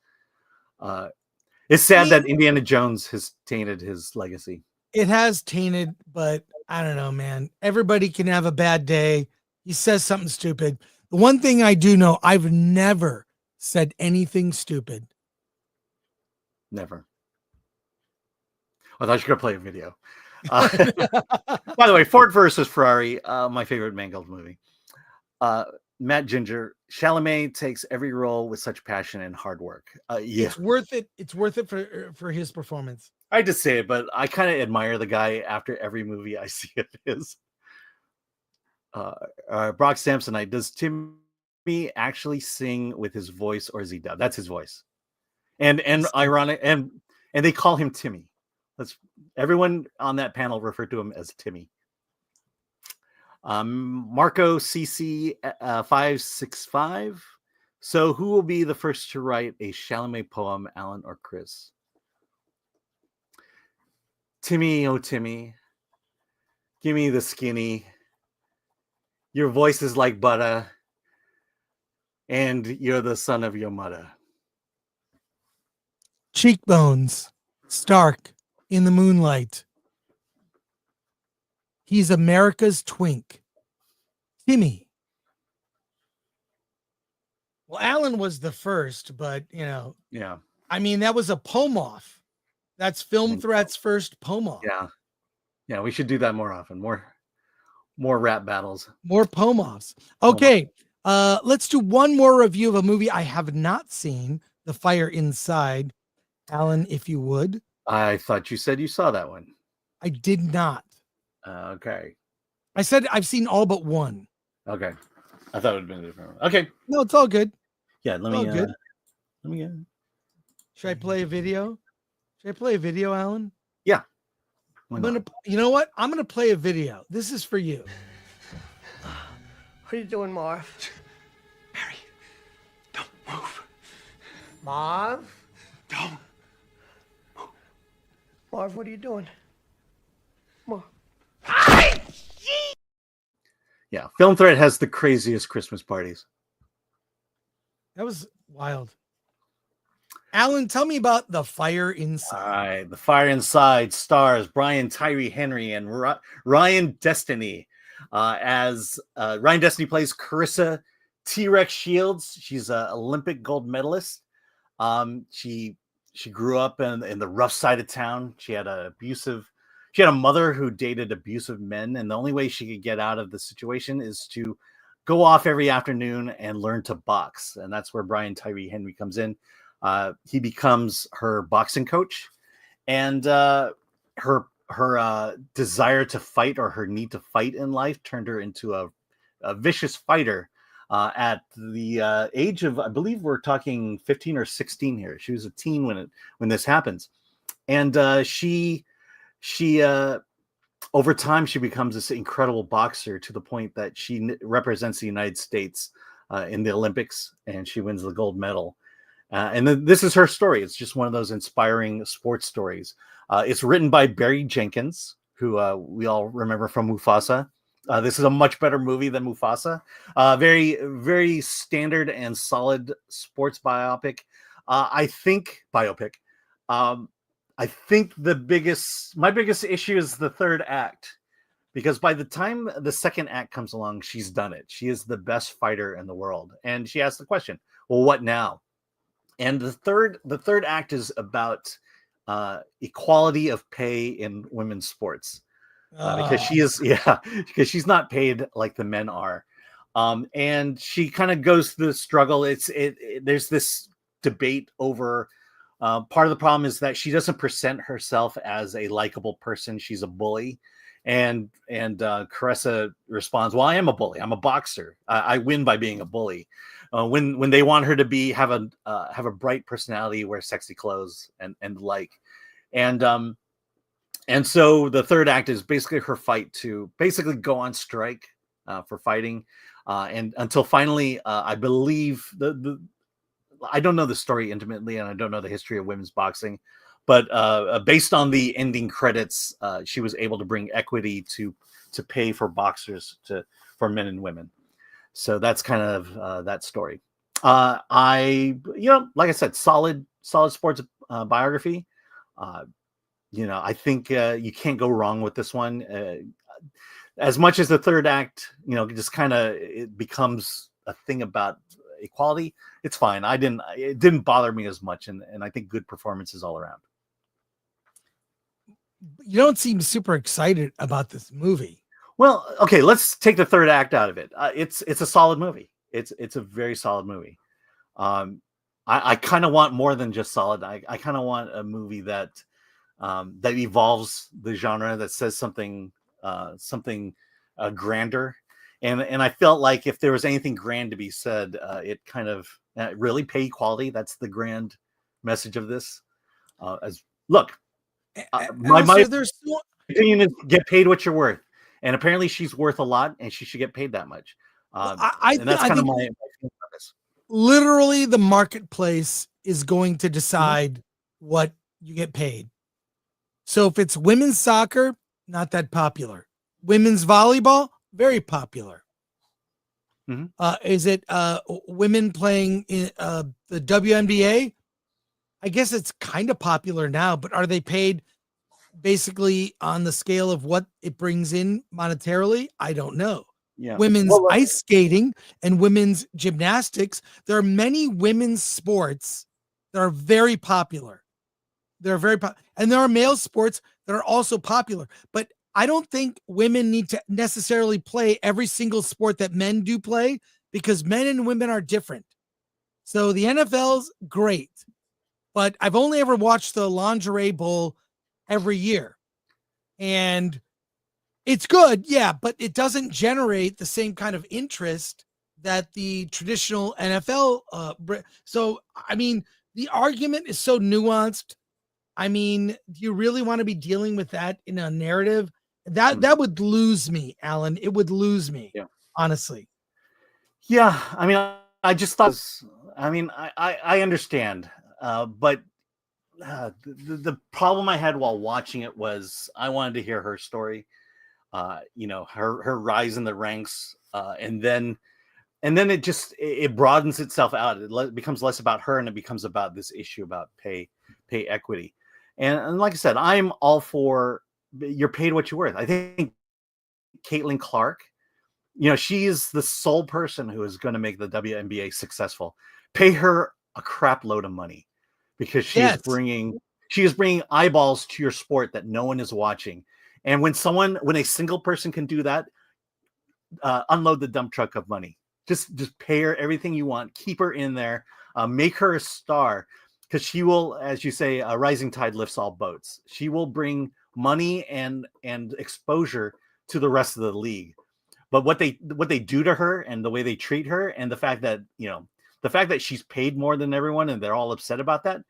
It's sad that Indiana Jones has tainted his legacy. It has tainted, but I don't know, man. Everybody can have a bad day. He says something stupid. The one thing I do know, I've never said anything stupid. Never. I thought you were going to play a video. By the way, Ford versus Ferrari, my favorite Mangold movie. Matt Ginger, Chalamet takes every role with such passion and hard work. It's worth it. It's worth it for his performance. I just say it, but I kind of admire the guy after every movie I see of his. Brock Samsonite, does Timmy actually sing with his voice, or is he dubbed? That's his voice. And ironic, and they call him Timmy. Everyone on that panel referred to him as Timmy. Marco CC 565. So who will be the first to write a Chalamet poem, Alan or Chris? Timmy, oh Timmy, give me the skinny. Your voice is like butter, and you're the son of your mother. Cheekbones, stark in the moonlight. He's America's twink. Timmy. Well, Alan was the first, but Yeah. I mean, that was a poem off. That's Film Threat's first poem off. Yeah, we should do that more often. More rap battles. More poem offs. Okay. Let's do one more review of a movie I have not seen, The Fire Inside. Alan, if you would. I thought you said you saw that one. I did not. Okay. I said I've seen all but one. Okay. I thought it would have been a different one. Okay. No, it's all good. Yeah, let me get. Should I play a video? Should I play a video, Alan? Yeah. You know what? I'm gonna play a video. This is for you. What are you doing, Marv? Mary, don't move. Marv? Don't. Marv, what are you doing? Marv. Yeah, Film Threat has the craziest Christmas parties. That was wild. Alan, tell me about The Fire Inside. All right, The Fire Inside stars Brian Tyree Henry and Ryan Destiny. As Ryan Destiny plays Carissa T-Rex Shields. She's an Olympic gold medalist. She grew up in the rough side of town. She had a mother who dated abusive men, and the only way she could get out of the situation is to go off every afternoon and learn to box. And that's where Brian Tyree Henry comes in. He becomes her boxing coach, and her desire to fight, or her need to fight in life, turned her into a vicious fighter at the age of, I believe we're talking 15 or 16 here. She was a teen when this happens, and she over time she becomes this incredible boxer, to the point that she represents the United States in the Olympics, and she wins the gold medal. And this is her story. It's just one of those inspiring sports stories. It's written by Barry Jenkins, who we all remember from Mufasa. This is a much better movie than Mufasa. Very, very standard and solid sports biopic. I think my biggest issue is the third act, because by the time the second act comes along, she's done it. She is the best fighter in the world. And she asks the question, well, what now? And the third act is about equality of pay in women's sports, because she is because she's not paid like the men are, and she kind of goes through the struggle. There's this debate over. Part of the problem is that she doesn't present herself as a likable person. She's a bully, and Caressa responds, "Well, I am a bully. I'm a boxer. I win by being a bully." When they want her to have a bright personality, wear sexy clothes, and and so the third act is basically her fight to basically go on strike for fighting, and until finally, I believe I don't know the story intimately, and I don't know the history of women's boxing, but based on the ending credits, she was able to bring equity to pay for boxers for men and women. So that's kind of that story. Like I said, solid sports biography. I think you can't go wrong with this one. As much as the third act, just kind of it becomes a thing about equality, it's fine. It didn't bother me as much, and I think good performances all around. You don't seem super excited about this movie. Well, okay, let's take the third act out of it. It's a solid movie. It's a very solid movie. I kind of want more than just solid. I kind of want a movie that evolves the genre, that says something grander. And I felt like if there was anything grand to be said, it kind of really pay equality. That's the grand message of this. My opinion is get paid what you're worth. And apparently she's worth a lot, and she should get paid that much. And that's kind of my feeling about this. Literally, the marketplace is going to decide what you get paid. So if it's women's soccer, not that popular. Women's volleyball, very popular. Is it women playing in the WNBA? I guess it's kind of popular now, but are they paid basically on the scale of what it brings in monetarily? I don't know. Yeah. Women's ice skating and women's gymnastics. There are many women's sports that are very popular. And there are male sports that are also popular, but I don't think women need to necessarily play every single sport that men do play, because men and women are different. So the NFL's great, but I've only ever watched the Lingerie Bowl every year. And it's good, yeah, but it doesn't generate the same kind of interest that the traditional NFL. So, I mean, the argument is so nuanced. I mean, do you really want to be dealing with that in a narrative? That would lose me, Alan. It would lose me, honestly. Yeah, I mean, I just thought. I understand, but the problem I had while watching it was I wanted to hear her story. Her rise in the ranks, and then it broadens itself out. It becomes less about her, and it becomes about this issue about pay equity. And like I said, I'm all for you're paid what you're worth. I think Caitlin Clark, she is the sole person who is going to make the WNBA successful. Pay her a crap load of money, because she is bringing eyeballs to your sport that no one is watching. And when a single person can do that, unload the dump truck of money. Just pay her everything you want. Keep her in there. Make her a star, because she will, as you say, a rising tide lifts all boats. She will bring money and exposure to the rest of the league. But what they do to her, and the way they treat her, and the fact that she's paid more than everyone, and they're all upset about that,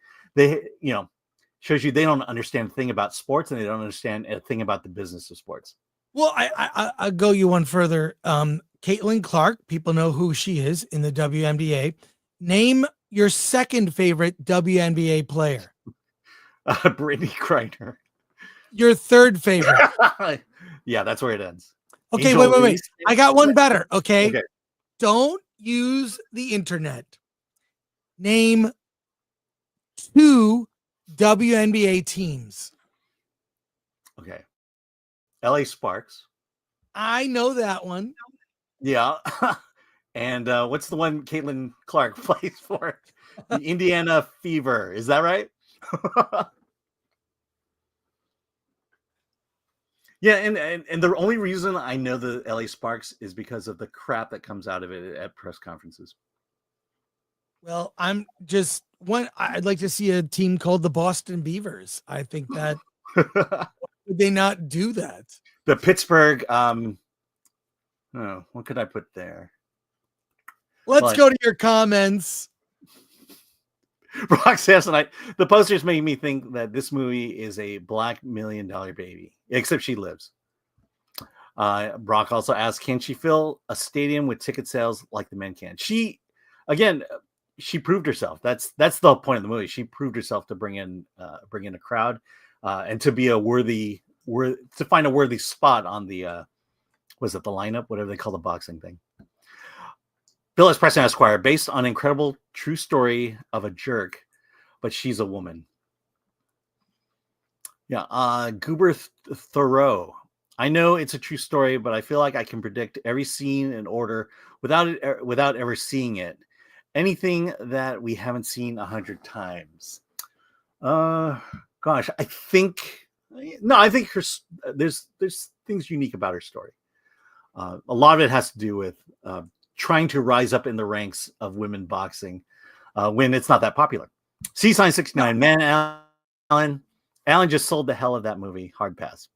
shows you they don't understand a thing about sports, and they don't understand a thing about the business of sports. Well, I'll go you one further. Caitlin Clark, people know who she is in the WNBA. Name your second favorite WNBA player. Brittany Griner. Your third favorite. Yeah, that's where it ends. Okay, wait. I got one better. Okay. Don't use the internet. Name 2 WNBA teams. Okay. LA Sparks. I know that one. Yeah. And what's the one Caitlin Clark plays for? The Indiana Fever. Is that right? Yeah, and the only reason I know the LA Sparks is because of the crap that comes out of it at press conferences. Well, I'd like to see a team called the Boston Beavers. I think that would they not do that? The Pittsburgh, oh, what could I put there? Let's go to your comments. Brock Samsonite. The posters made me think that this movie is a Black $1 Million Baby, except she lives. Brock also asked, can she fill a stadium with ticket sales like the men can? She proved herself. That's the point of the movie. She proved herself to bring in a crowd and to be to find a worthy spot on the was it the lineup, whatever they call the boxing thing. Bill S. Preston Esquire, based on incredible true story of a jerk, but she's a woman. Yeah, Goober Thoreau. I know it's a true story, but I feel like I can predict every scene in order without ever seeing it. Anything that we haven't seen 100 times. Gosh, I think there's things unique about her story. A lot of it has to do with trying to rise up in the ranks of women boxing when it's not that popular. C-Sign 69, man, Alan just sold the hell of that movie. Hard pass.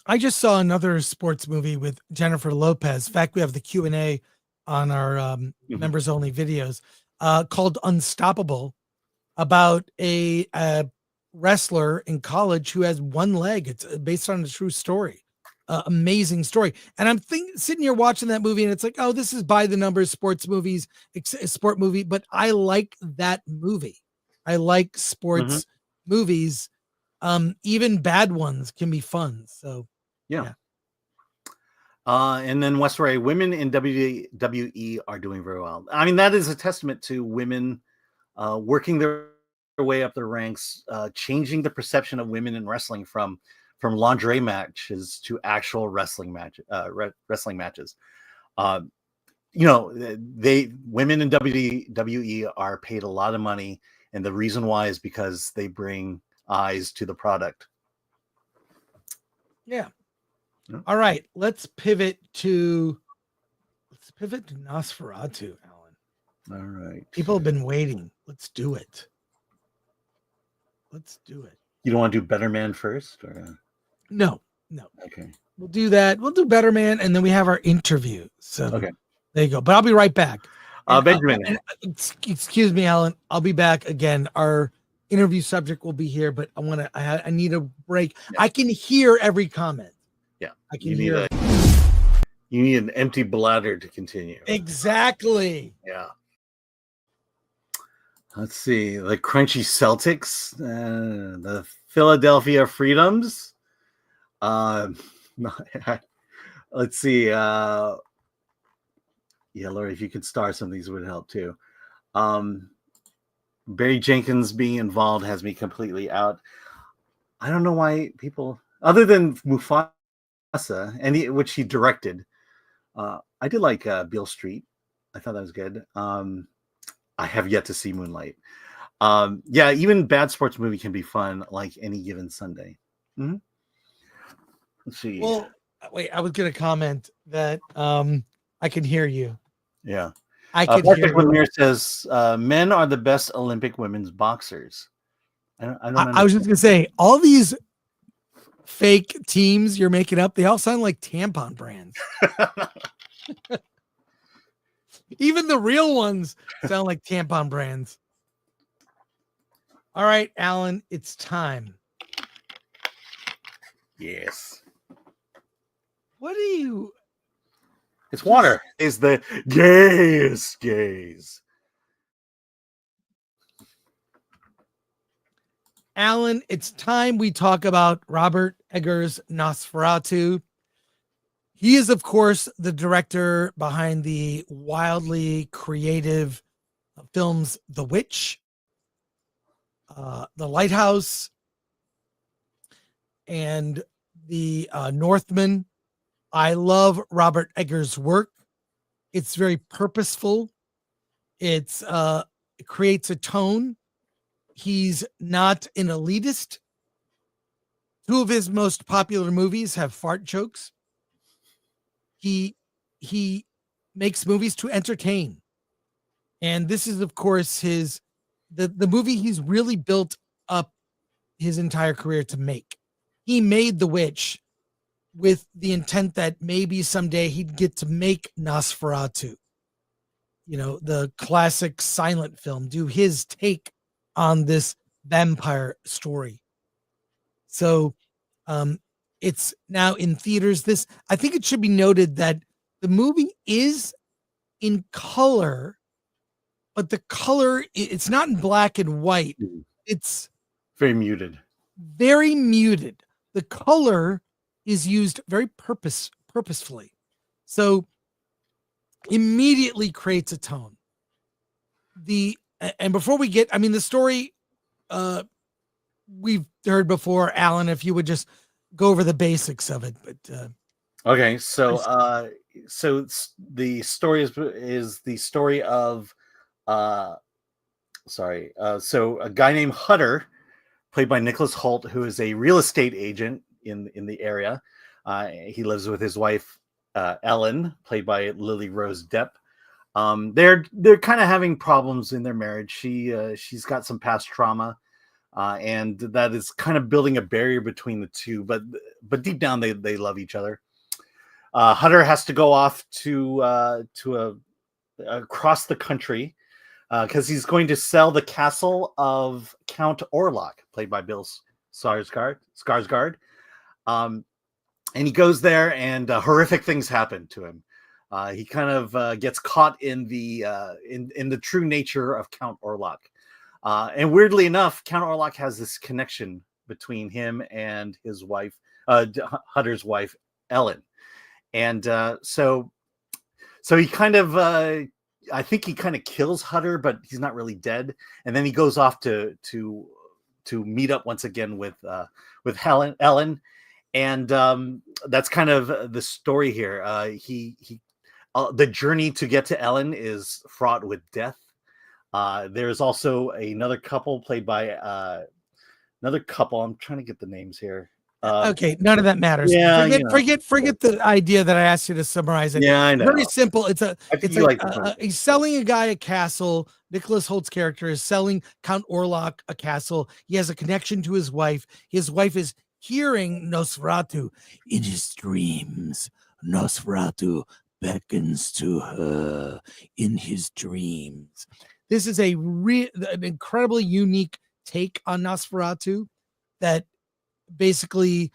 I just saw another sports movie with Jennifer Lopez. In fact, we have the Q&A on our members only videos called Unstoppable, about a wrestler in college who has one leg. It's based on a true story. Amazing story. And I'm sitting here watching that movie, and it's like, oh, this is by the numbers sport movie, but I like that movie. I like sports movies. Even bad ones can be fun. So yeah. And then Westray, women in WWE are doing very well. I mean, that is a testament to women working their way up the ranks, changing the perception of women in wrestling from lingerie matches to actual wrestling matches. Women in WWE are paid a lot of money, and the reason why is because they bring eyes to the product. Yeah. All right, let's pivot to Nosferatu, Alan. All right. People have been waiting. Let's do it. You don't want to do Better Man first, or no? Okay. We'll do that. We'll do Better Man, and then we have our interview. So okay, there you go. But I'll be right back. Benjamin. Excuse me, Alan. I'll be back again. Our interview subject will be here, but I need a break. Yeah. I can hear every comment. Yeah, I can hear. You need an empty bladder to continue. Exactly. Yeah. Let's see. The Crunchy Celtics, the Philadelphia Freedoms. Let's see. Yeah, Lord, if you could star some of these would help too. Barry Jenkins being involved has me completely out. I don't know why people, other than Mufasa, which he directed. I did like Beale Street. I thought that was good. I have yet to see Moonlight. Yeah, even bad sports movie can be fun, like Any Given Sunday. Mm-hmm. Let's see. Well, wait, I was going to comment that I can hear you. Yeah. I can hear you. Lemire says, men are the best Olympic women's boxers. I was just going to say, all these fake teams you're making up, they all sound like tampon brands. Even the real ones sound like tampon brands. All right, Alan, it's time. Yes. What do you... It's water. Is the gays. Alan, it's time we talk about Robert Eggers' Nosferatu. He is, of course, the director behind the wildly creative films The Witch, The Lighthouse, and The Northman. I love Robert Eggers' work. It's very purposeful. It creates a tone. He's not an elitist. Two of his most popular movies have fart jokes. He makes movies to entertain. And this is, of course, the movie he's really built up his entire career to make. He made The Witch with the intent that maybe someday he'd get to make Nosferatu, the classic silent film, do his take on this vampire story. So it's now in theaters. I think it should be noted that the movie is in color, but the color, it's not in black and white. It's very muted. Very muted. The color is used very purposefully. So immediately creates a tone. And before we get, the story we've heard before, Alan, if you would just go over the basics of it. But okay, so the story is the story of so a guy named Hutter, played by Nicholas Hoult, who is a real estate agent in the area. He lives with his wife Ellen, played by Lily Rose Depp. They're kind of having problems in their marriage. She's got some past trauma, and that is kind of building a barrier between the two. But deep down, they love each other. Hutter has to go off to across the country because he's going to sell the castle of Count Orlok, played by Bill Skarsgård. And he goes there, and horrific things happen to him. He kind of gets caught in the true nature of Count Orlok. And weirdly enough, Count Orlok has this connection between him and his wife, Hutter's wife, Ellen. And so he kind of, I think he kind of kills Hutter, but he's not really dead. And then he goes off to meet up once again with Ellen. And that's kind of the story here. The journey to get to Ellen is fraught with death. There's also another couple played by another couple. I'm trying to get the names here. Okay, none of that matters. Yeah, forget the idea that I asked you to summarize it. Yeah, I know. Very simple. He's selling a guy a castle. Nicholas Holt's character is selling Count Orlok a castle. He has a connection to his wife. His wife is hearing Nosferatu in his dreams. Nosferatu beckons to her in his dreams. This is an incredibly unique take on Nosferatu that basically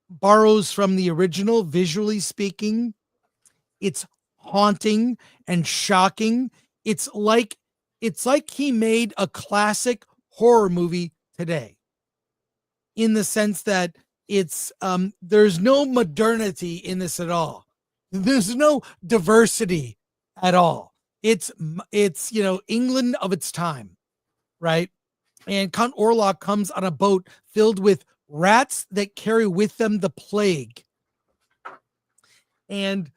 borrows from the original. Visually speaking, it's haunting and shocking. It's like he made a classic horror movie today, in the sense that it's there's no modernity in this at all. There's no diversity at all. It's England of its time, right? And Count Orlok comes on a boat filled with rats that carry with them the plague, and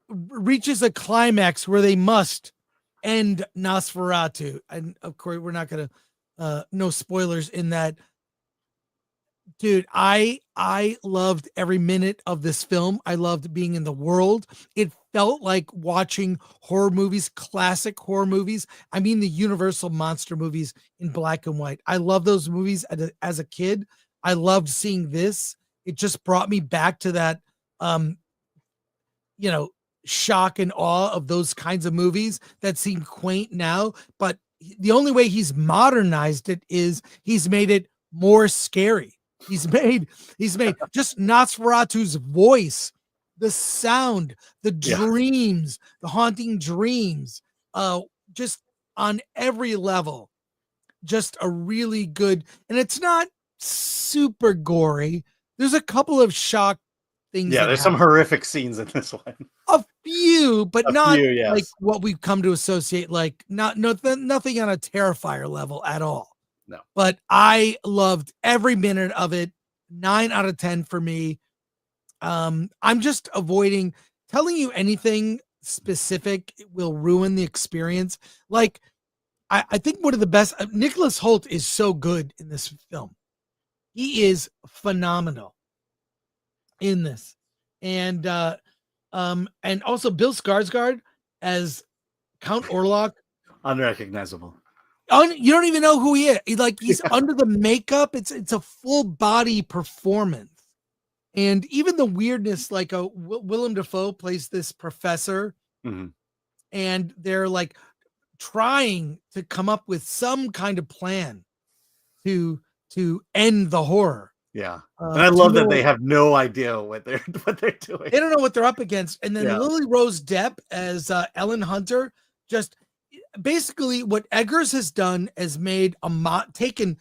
reaches a climax where they must end Nosferatu. And of course, we're not going to no spoilers in that. Dude, I loved every minute of this film. I loved being in the world. It felt like watching horror movies, classic horror movies. I mean, the Universal monster movies in black and white. I love those movies as a kid. I loved seeing this. It just brought me back to that, shock and awe of those kinds of movies that seem quaint now. But the only way he's modernized it is he's made it more scary. He's made just Nosferatu's voice, the sound, the dreams, the haunting dreams, just on every level, just a really good, and it's not super gory. There's a couple of shock things. Yeah, there's some horrific scenes in this one. A few, but not yes. like what we've come to associate, like nothing on a Terrifier level at all. No. But I loved every minute of it. 9 out of 10 for me. I'm just avoiding telling you anything specific will ruin the experience. Like, I think one of the best, Nicholas Hoult is so good in this film. He is phenomenal in this. And also Bill Skarsgård as Count Orlok. Unrecognizable. You don't even know who he is. He's under the makeup. It's a full body performance. And even the weirdness, like Willem Dafoe plays this professor, and they're like trying to come up with some kind of plan to end the horror. Yeah, and I love that they have no idea what they're doing. They don't know what they're up against. And then Lily Rose Depp as Ellen Hunter, just basically what Eggers has done is made a modern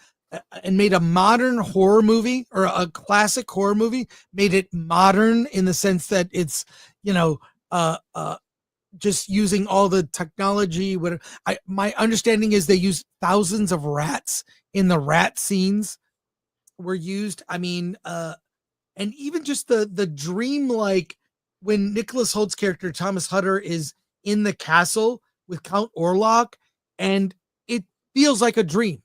horror movie, or a classic horror movie, made it modern in the sense that it's, just using all the technology. My understanding is they use thousands of rats in the rat scenes were used. I mean, and even just the dream, like when Nicholas Holt's character, Thomas Hutter, is in the castle with Count Orlok, and it feels like a dream.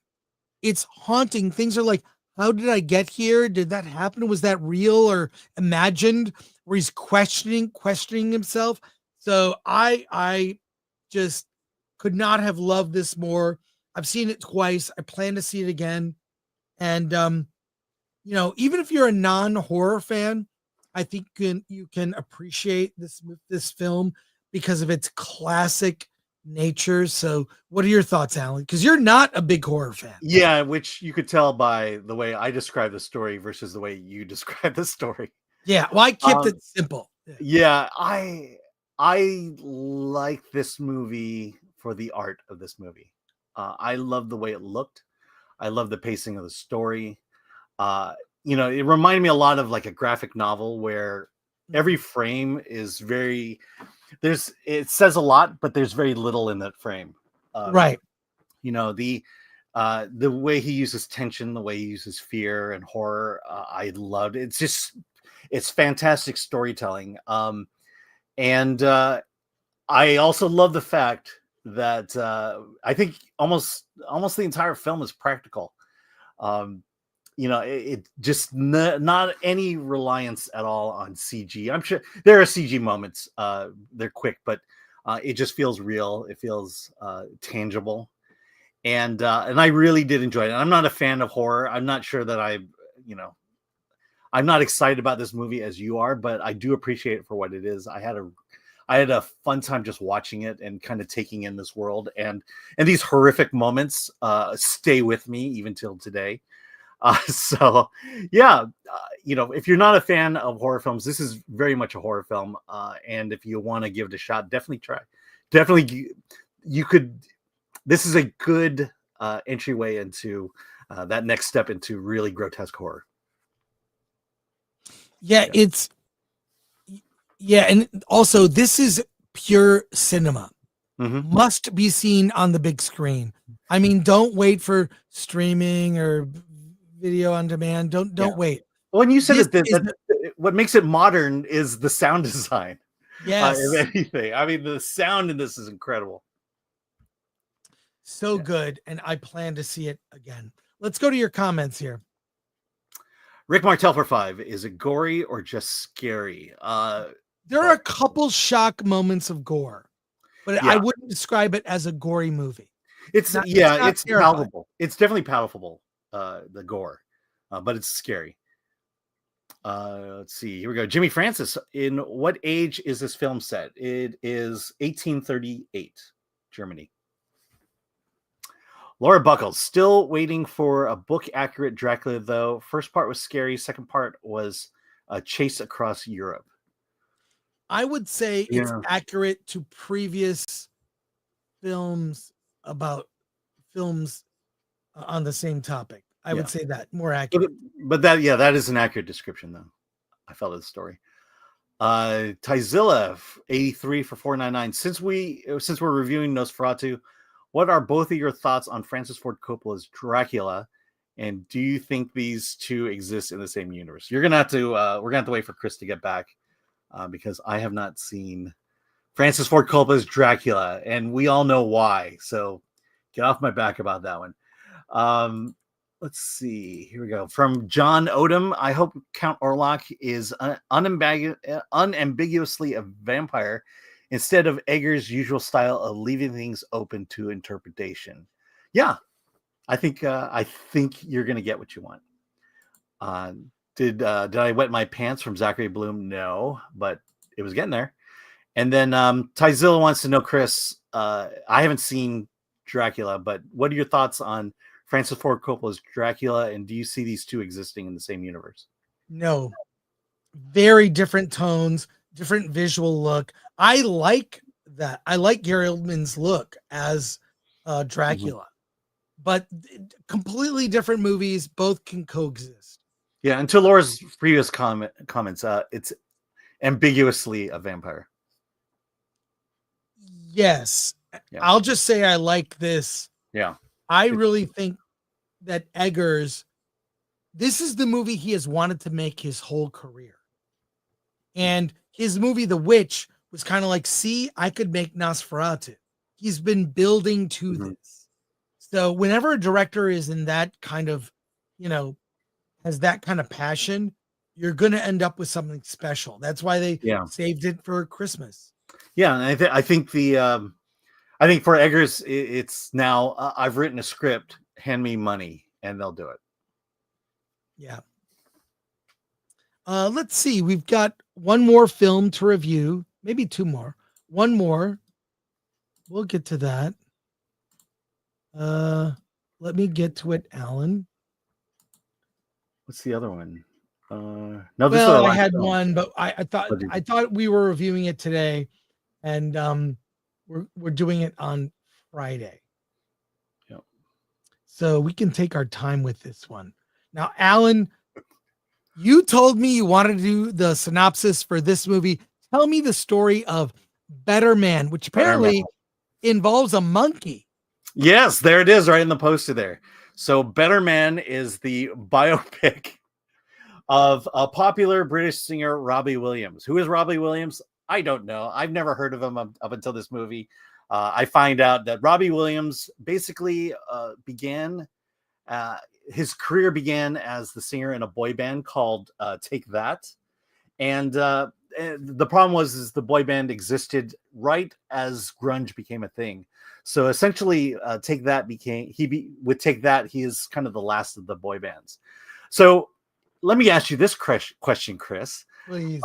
It's haunting. Things are like, how did I get here? Did that happen? Was that real or imagined? Where he's questioning himself. So I just could not have loved this more. I've seen it twice. I plan to see it again. And, even if you're a non-horror fan, I think you can appreciate this film because of its classic nature. So what are your thoughts, Alan? Because you're not a big horror fan. Yeah, which you could tell by the way I describe the story versus the way you describe the story. Yeah, well, I kept it simple. Yeah, I like this movie for the art of this movie. I love the way it looked. I love the pacing of the story. It reminded me a lot of like a graphic novel where every frame is it says a lot, but there's very little in that frame. Right. The way he uses tension, the way he uses fear and horror, I loved it. It's fantastic storytelling. And I also love the fact that I think almost the entire film is practical. It just not any reliance at all on CG. I'm sure there are CG moments. They're quick, but it just feels real. It feels tangible. And I really did enjoy it. I'm not a fan of horror. I'm not sure that I'm not excited about this movie as you are, but I do appreciate it for what it is. I had a fun time just watching it and kind of taking in this world, and these horrific moments stay with me even till today. If you're not a fan of horror films, this is very much a horror film. And if you want to give it a shot, definitely try. You could. This is a good entryway into that next step into really grotesque horror. Yeah, and also this is pure cinema. Must be seen on the big screen. I mean, don't wait for streaming or video on demand. Don't wait. When you said what makes it modern is the sound design. Yes. If anything, I mean, the sound in this is incredible. So good, and I plan to see it again. Let's go to your comments here. Rick Martel for 5. Is it gory or just scary? There are a couple shock moments of gore, but I wouldn't describe it as a gory movie. It's palatable. It's definitely palatable, the gore, but it's scary. Let's see. Here we go. Jimmy Francis. In what age is this film set? It is 1838, Germany. Laura Buckles, still waiting for a book-accurate Dracula, though. First part was scary. Second part was a chase across Europe. I would say it's accurate to previous films about films on the same topic. I would say that more accurate. But that is an accurate description, though. I felt of the story. Tyzilla, 83 for 499. Since we're reviewing Nosferatu, what are both of your thoughts on Francis Ford Coppola's Dracula And do you think these two exist in the same universe? You're gonna have to. We're gonna have to wait for Chris to get back because I have not seen Francis Ford Coppola's Dracula, and we all know why. So get off my back about that one. Let's see. Here we go. From John Odom. I hope Count Orlok is unambiguously a vampire instead of Eggers' usual style of leaving things open to interpretation. Yeah, I think you're gonna get what you want. Did I wet my pants from Zachary Bloom? No, but it was getting there. And then Tyzilla wants to know, Chris, I haven't seen Dracula, but what are your thoughts on Francis Ford Coppola's Dracula, and do you see these two existing in the same universe? No, very different tones, different visual look. I like that. I like Gary Oldman's look as Dracula, but completely different movies. Both can coexist. Yeah, and to Laura's previous comments, it's ambiguously a vampire. Yes. Yeah. I'll just say I like this. Yeah. I really think that Eggers, this is the movie he has wanted to make his whole career. And his movie, The Witch, was kind of like, see, I could make Nosferatu. He's been building to this. So whenever a director is in that kind of, has that kind of passion, you're going to end up with something special. That's why they saved it for Christmas. Yeah, and I think for Eggers, it's now I've written a script, hand me money, and they'll do it. Yeah. Let's see. We've got one more film to review, maybe two more. One more. We'll get to that. Let me get to it, Alan. What's the other one? No, this well, I had film. One, but I thought we were reviewing it today, and we're doing it on Friday. Yep. So we can take our time with this one. Now, Alan, you told me you wanted to do the synopsis for this movie. Tell me the story of Better Man, which apparently involves a monkey. Yes, there it is, right in the poster there. So Better Man is the biopic of a popular British singer, Robbie Williams. Who is Robbie Williams? I don't know. I've never heard of him up until this movie. I find out that Robbie Williams basically his career began as the singer in a boy band called Take That. And the problem was the boy band existed right as grunge became a thing. So essentially, Take That with Take That, he is kind of the last of the boy bands. So let me ask you this question, Chris. Please.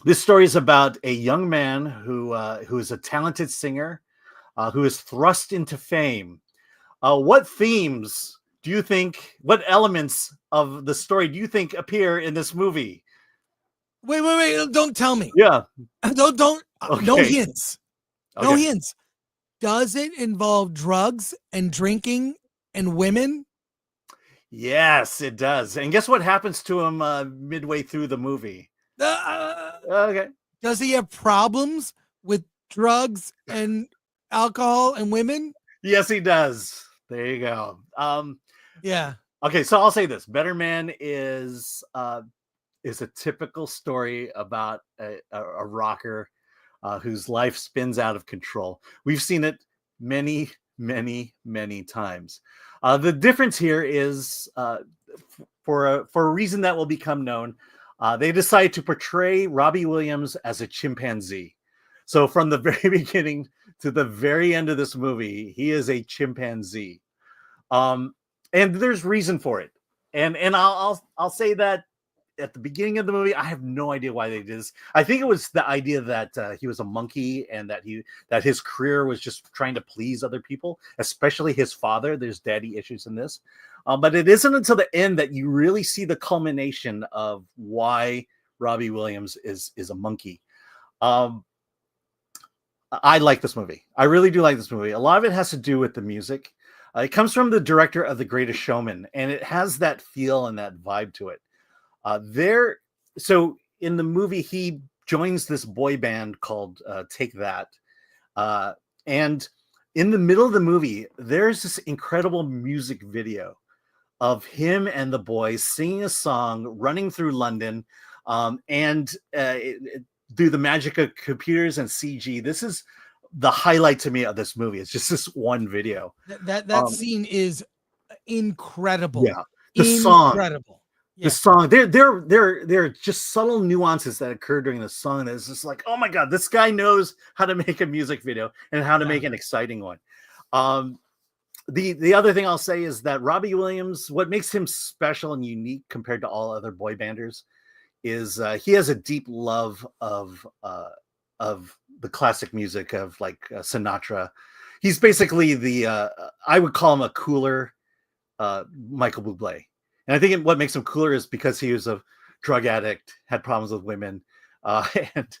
This story is about a young man who is a talented singer who is thrust into fame. What themes do you think, what elements of the story do you think appear in this movie? Wait. Don't tell me. Yeah. Don't. Okay. No hints. No Okay. hints. Does it involve drugs and drinking and women? Yes, it does. And guess what happens to him midway through the movie? Okay. Does he have problems with drugs and alcohol and women? Yes, he does. There you go. Yeah. Okay, so I'll say this: Better Man is a typical story about a rocker whose life spins out of control. We've seen it many times. The difference here is for a reason that will become known. They decide to portray Robbie Williams as a chimpanzee. So from the very beginning to the very end of this movie, he is a chimpanzee. And there's reason for it. And I'll say that at the beginning of the movie, I have no idea why they did this. I think it was the idea that he was a monkey and that his career was just trying to please other people, especially his father. There's daddy issues in this. But it isn't until the end that you really see the culmination of why Robbie Williams is a monkey. I like this movie. I really do like this movie. A lot of it has to do with the music. It comes from the director of The Greatest Showman, and it has that feel and that vibe to it. So in the movie, he joins this boy band called Take That. And in the middle of the movie, there's this incredible music video of him and the boys singing a song, running through London, through the magic of computers and CG. This is the highlight to me of this movie. It's just this one video. That scene is incredible. Yeah, the song. Incredible. The song, there are just subtle nuances that occur during the song that is just like, oh my god, this guy knows how to make a music video and how to make an exciting one. The other thing I'll say is that Robbie Williams, what makes him special and unique compared to all other boy banders, is he has a deep love of the classic music of like Sinatra. He's basically I would call him a cooler Michael Bublé. And I think what makes him cooler is because he was a drug addict, had problems with women, and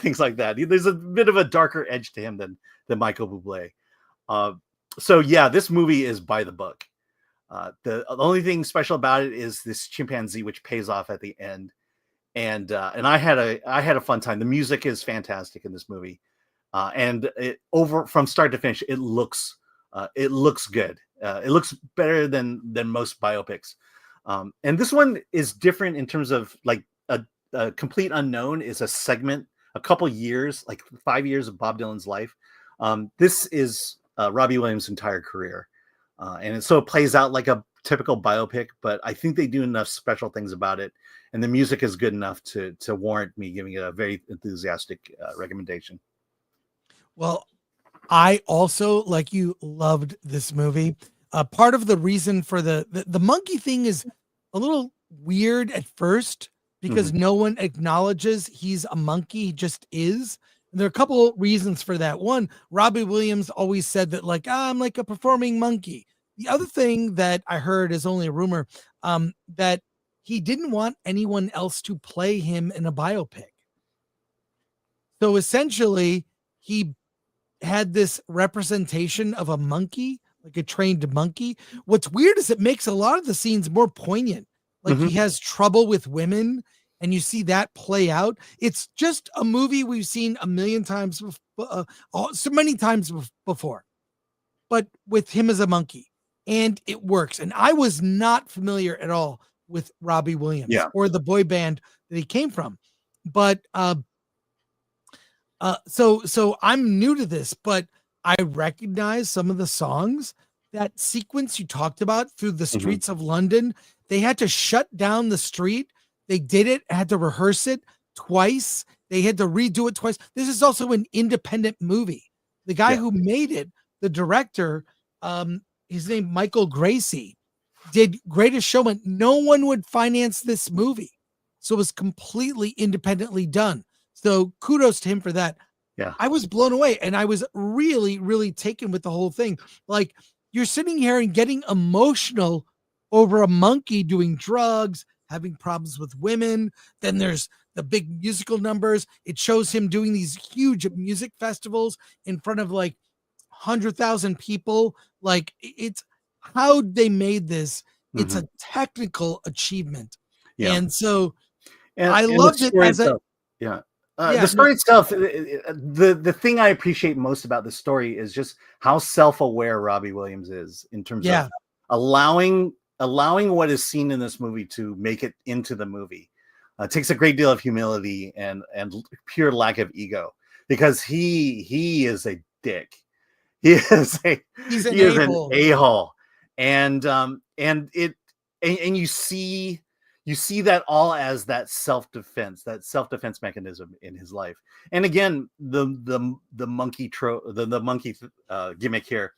things like that. There's a bit of a darker edge to him than Michael Bublé. So yeah, this movie is by the book. The only thing special about it is this chimpanzee, which pays off at the end. And I had a fun time. The music is fantastic in this movie, and from start to finish, it looks good. It looks better than most biopics. And this one is different in terms of like a complete unknown is a segment, a couple years, like 5 years of Bob Dylan's life. This is Robbie Williams' entire career. So it plays out like a typical biopic, but I think they do enough special things about it. And the music is good enough to warrant me giving it a very enthusiastic recommendation. Well, I also, like you, loved this movie. Part of the reason for the monkey thing is a little weird at first because no one acknowledges he's a monkey. He just is. And there are a couple reasons for that. One, Robbie Williams always said that like, I'm like a performing monkey. The other thing that I heard is only a rumor, that he didn't want anyone else to play him in a biopic. So essentially he had this representation of a monkey, like a trained monkey. What's weird is it makes a lot of the scenes more poignant. Like he has trouble with women and you see that play out. It's just a movie we've seen a million times, so many times before, but with him as a monkey, and it works. And I was not familiar at all with Robbie Williams or the boy band that he came from. But so I'm new to this, but I recognize some of the songs. That sequence you talked about through the streets of London, they had to shut down the street. They did it, had to rehearse it twice. They had to redo it twice. This is also an independent movie. The guy who made it, the director, his name Michael Gracie, did Greatest Showman. No one would finance this movie. So it was completely independently done. So kudos to him for that. Yeah. I was blown away and I was really, really taken with the whole thing. Like, you're sitting here and getting emotional over a monkey doing drugs, having problems with women. Then there's the big musical numbers. It shows him doing these huge music festivals in front of like 100,000 people. Like, it's how they made this. It's a technical achievement. Yeah. And so I loved it as a, the story itself, the thing I appreciate most about the story is just how self-aware Robbie Williams is in terms of allowing what is seen in this movie to make it into the movie. It takes a great deal of humility and pure lack of ego, because he is a dick. He's an a-hole. And you see that all as that self-defense mechanism in his life. And again, the monkey gimmick here,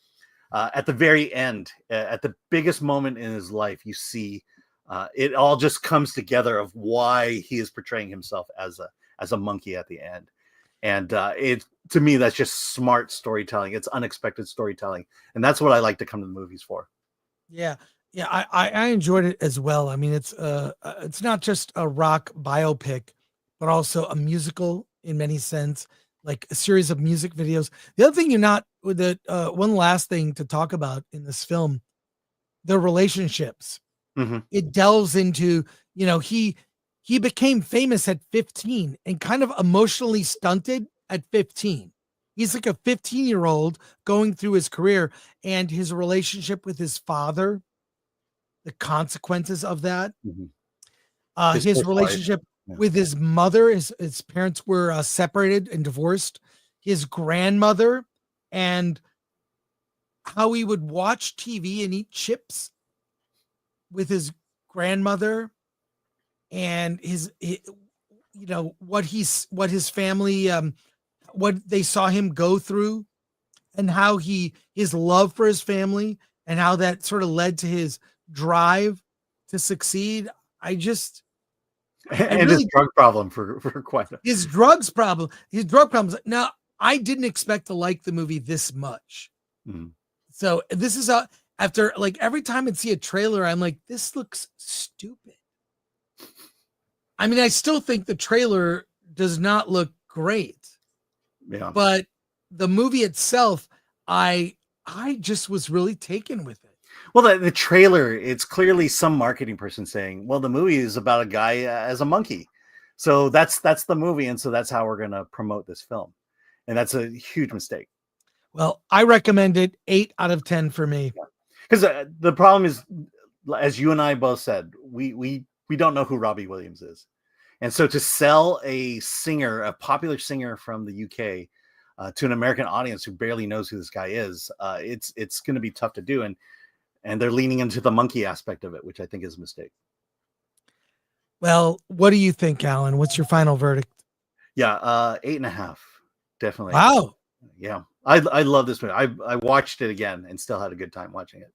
at the very end, at the biggest moment in his life, you see it all just comes together of why he is portraying himself as a monkey at the end. And to me, that's just smart storytelling. It's unexpected storytelling, and that's what I like to come to the movies for. Yeah, I enjoyed it as well. I mean, it's not just a rock biopic, but also a musical in many sense, like a series of music videos. The other thing one last thing to talk about in this film, the relationships. It delves into, he became famous at 15 and kind of emotionally stunted at 15. He's like a 15-year-old going through his career, and his relationship with his father the consequences of that. Mhm. His first wife. relationship Yeah. with his mother, his parents were separated and divorced. His grandmother, and how he would watch TV and eat chips with his grandmother, and what his family, what they saw him go through, and how his love for his family, and how that sort of led to his drive to succeed. I just, And his drug problem for quite a his drug problems. Now, I didn't expect to like the movie this much. Mhm. So this is after, like, every time I see a trailer, I'm like, this looks stupid. I mean, I still think the trailer does not look great, Yeah. but the movie itself, I just was really taken with it. Well, the trailer, it's clearly some marketing person saying, well, the movie is about a guy as a monkey. So that's the movie. And so that's how we're going to promote this film. And that's a huge mistake. Well, I recommend it. 8 out of 10 for me. Because the problem is, as you and I both said, we don't know who Robbie Williams is. And so to sell a popular singer from the UK to an American audience who barely knows who this guy is, it's going to be tough to do. And they're leaning into the monkey aspect of it, which I think is a mistake. Well, what do you think, Alan? What's your final verdict? Yeah, 8.5. Definitely. Wow. Yeah. I love this movie. I watched it again and still had a good time watching it.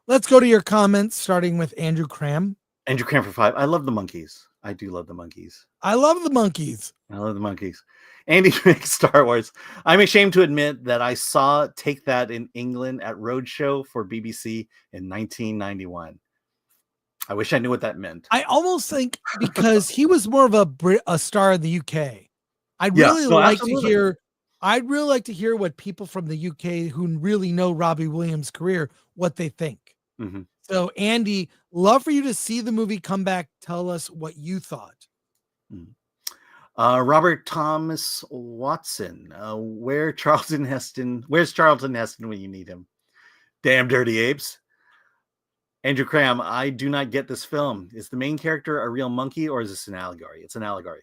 Let's go to your comments, starting with Andrew Cram. Andrew Cram for 5. I love the monkeys. I do love the monkeys. I love the monkeys. I love the monkeys. Andy makes Star Wars. I'm ashamed to admit that I saw Take That in England at Roadshow for BBC in 1991. I wish I knew what that meant. I almost think because he was more of a star in the UK. I'd really like to hear what people from the UK who really know Robbie Williams' career, what they think. Mm-hmm. So, Andy, love for you to see the movie. Come back, tell us what you thought. Mm-hmm. Robert Thomas Watson. Where's Charlton Heston when you need him? Damn dirty apes. Andrew Cram, I do not get this film. Is the main character a real monkey or is this an allegory? It's an allegory.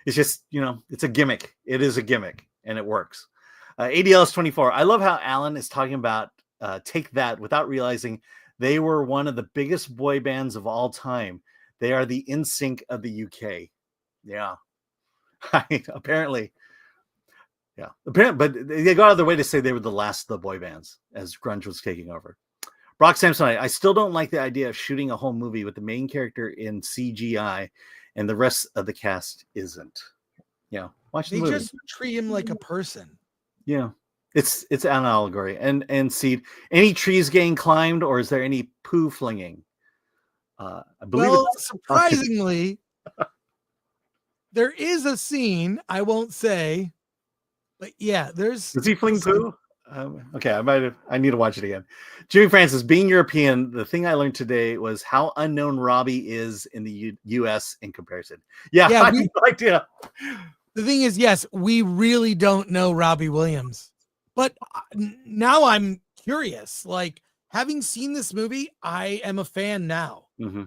It's just, it's a gimmick. It is a gimmick and it works. ADLS 24. I love how Alan is talking about Take That without realizing they were one of the biggest boy bands of all time. They are the NSYNC of the UK. Yeah. Apparently. Yeah. But they go out of their way to say they were the last of the boy bands as grunge was taking over. Brock Samsonite, I still don't like the idea of shooting a whole movie with the main character in CGI and the rest of the cast isn't. Yeah. Watch the movie. They just treat him like a person. Yeah. It's an allegory. And Seed, any trees getting climbed or is there any poo flinging? I believe surprisingly, there is a scene, I won't say, but yeah, Does he fling poo? Okay, I need to watch it again. Jimmy Francis, being European, the thing I learned today was how unknown Robbie is in the US in comparison. Yeah, I have no idea. The thing is, yes, we really don't know Robbie Williams, but now I'm curious. Like, having seen this movie, I am a fan now. Mm-hmm.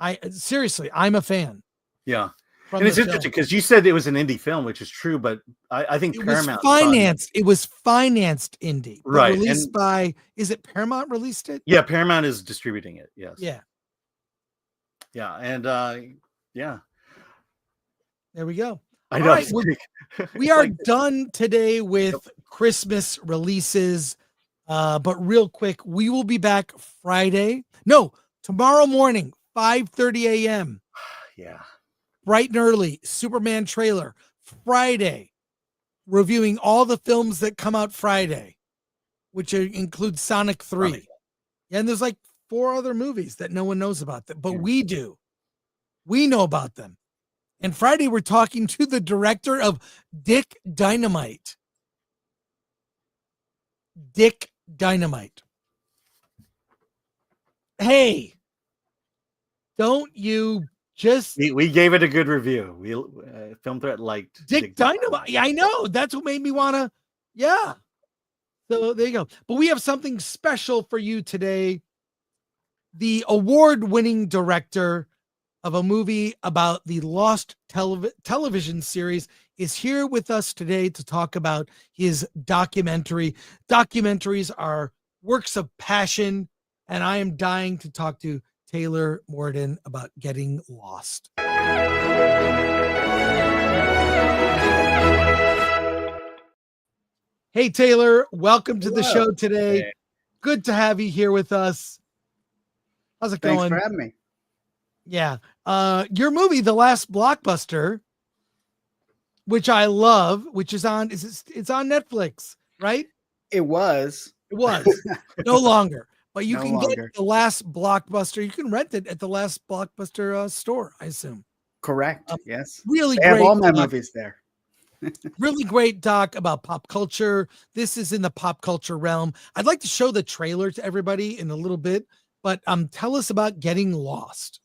I'm a fan. Yeah. And it's interesting because you said it was an indie film, which is true, but I think Paramount financed. It was financed indie, right? Released by, is it Paramount released it? Yeah, Paramount is distributing it. Yes. Yeah. Yeah, and yeah. There we go. I know. Right, we are done today with Christmas releases, but real quick, we will be back tomorrow morning, 5:30 a.m. Yeah. Bright and early, Superman trailer. Friday, reviewing all the films that come out Friday, which includes Sonic 3. Yeah, and there's like 4 other movies that no one knows about them, but we do. We know about them. And Friday, we're talking to the director of Dick Dynamite. Dick Dynamite. Hey, don't you just... We gave it a good review. We Film Threat liked Dick Dynamite. Yeah, I know. That's what made me want to... Yeah. So there you go. But we have something special for you today. The award-winning director of a movie about the Lost television series is here with us today to talk about his documentary. Documentaries are works of passion, and I am dying to talk to Taylor Morden about Getting Lost. Hey, Taylor, welcome to the show today. Hey. Good to have you here with us. How's it Thanks going? for having me. Yeah. Your movie, The Last Blockbuster, which I love, which is on, it's on Netflix, right? It was. It was. No longer. But you No can longer. get The Last Blockbuster. You can rent it at The Last Blockbuster store, I assume. Correct. Yes. Really They have great all my doc. movies there. Really great doc about pop culture. This is in the pop culture realm. I'd like to show the trailer to everybody in a little bit, but tell us about Getting Lost.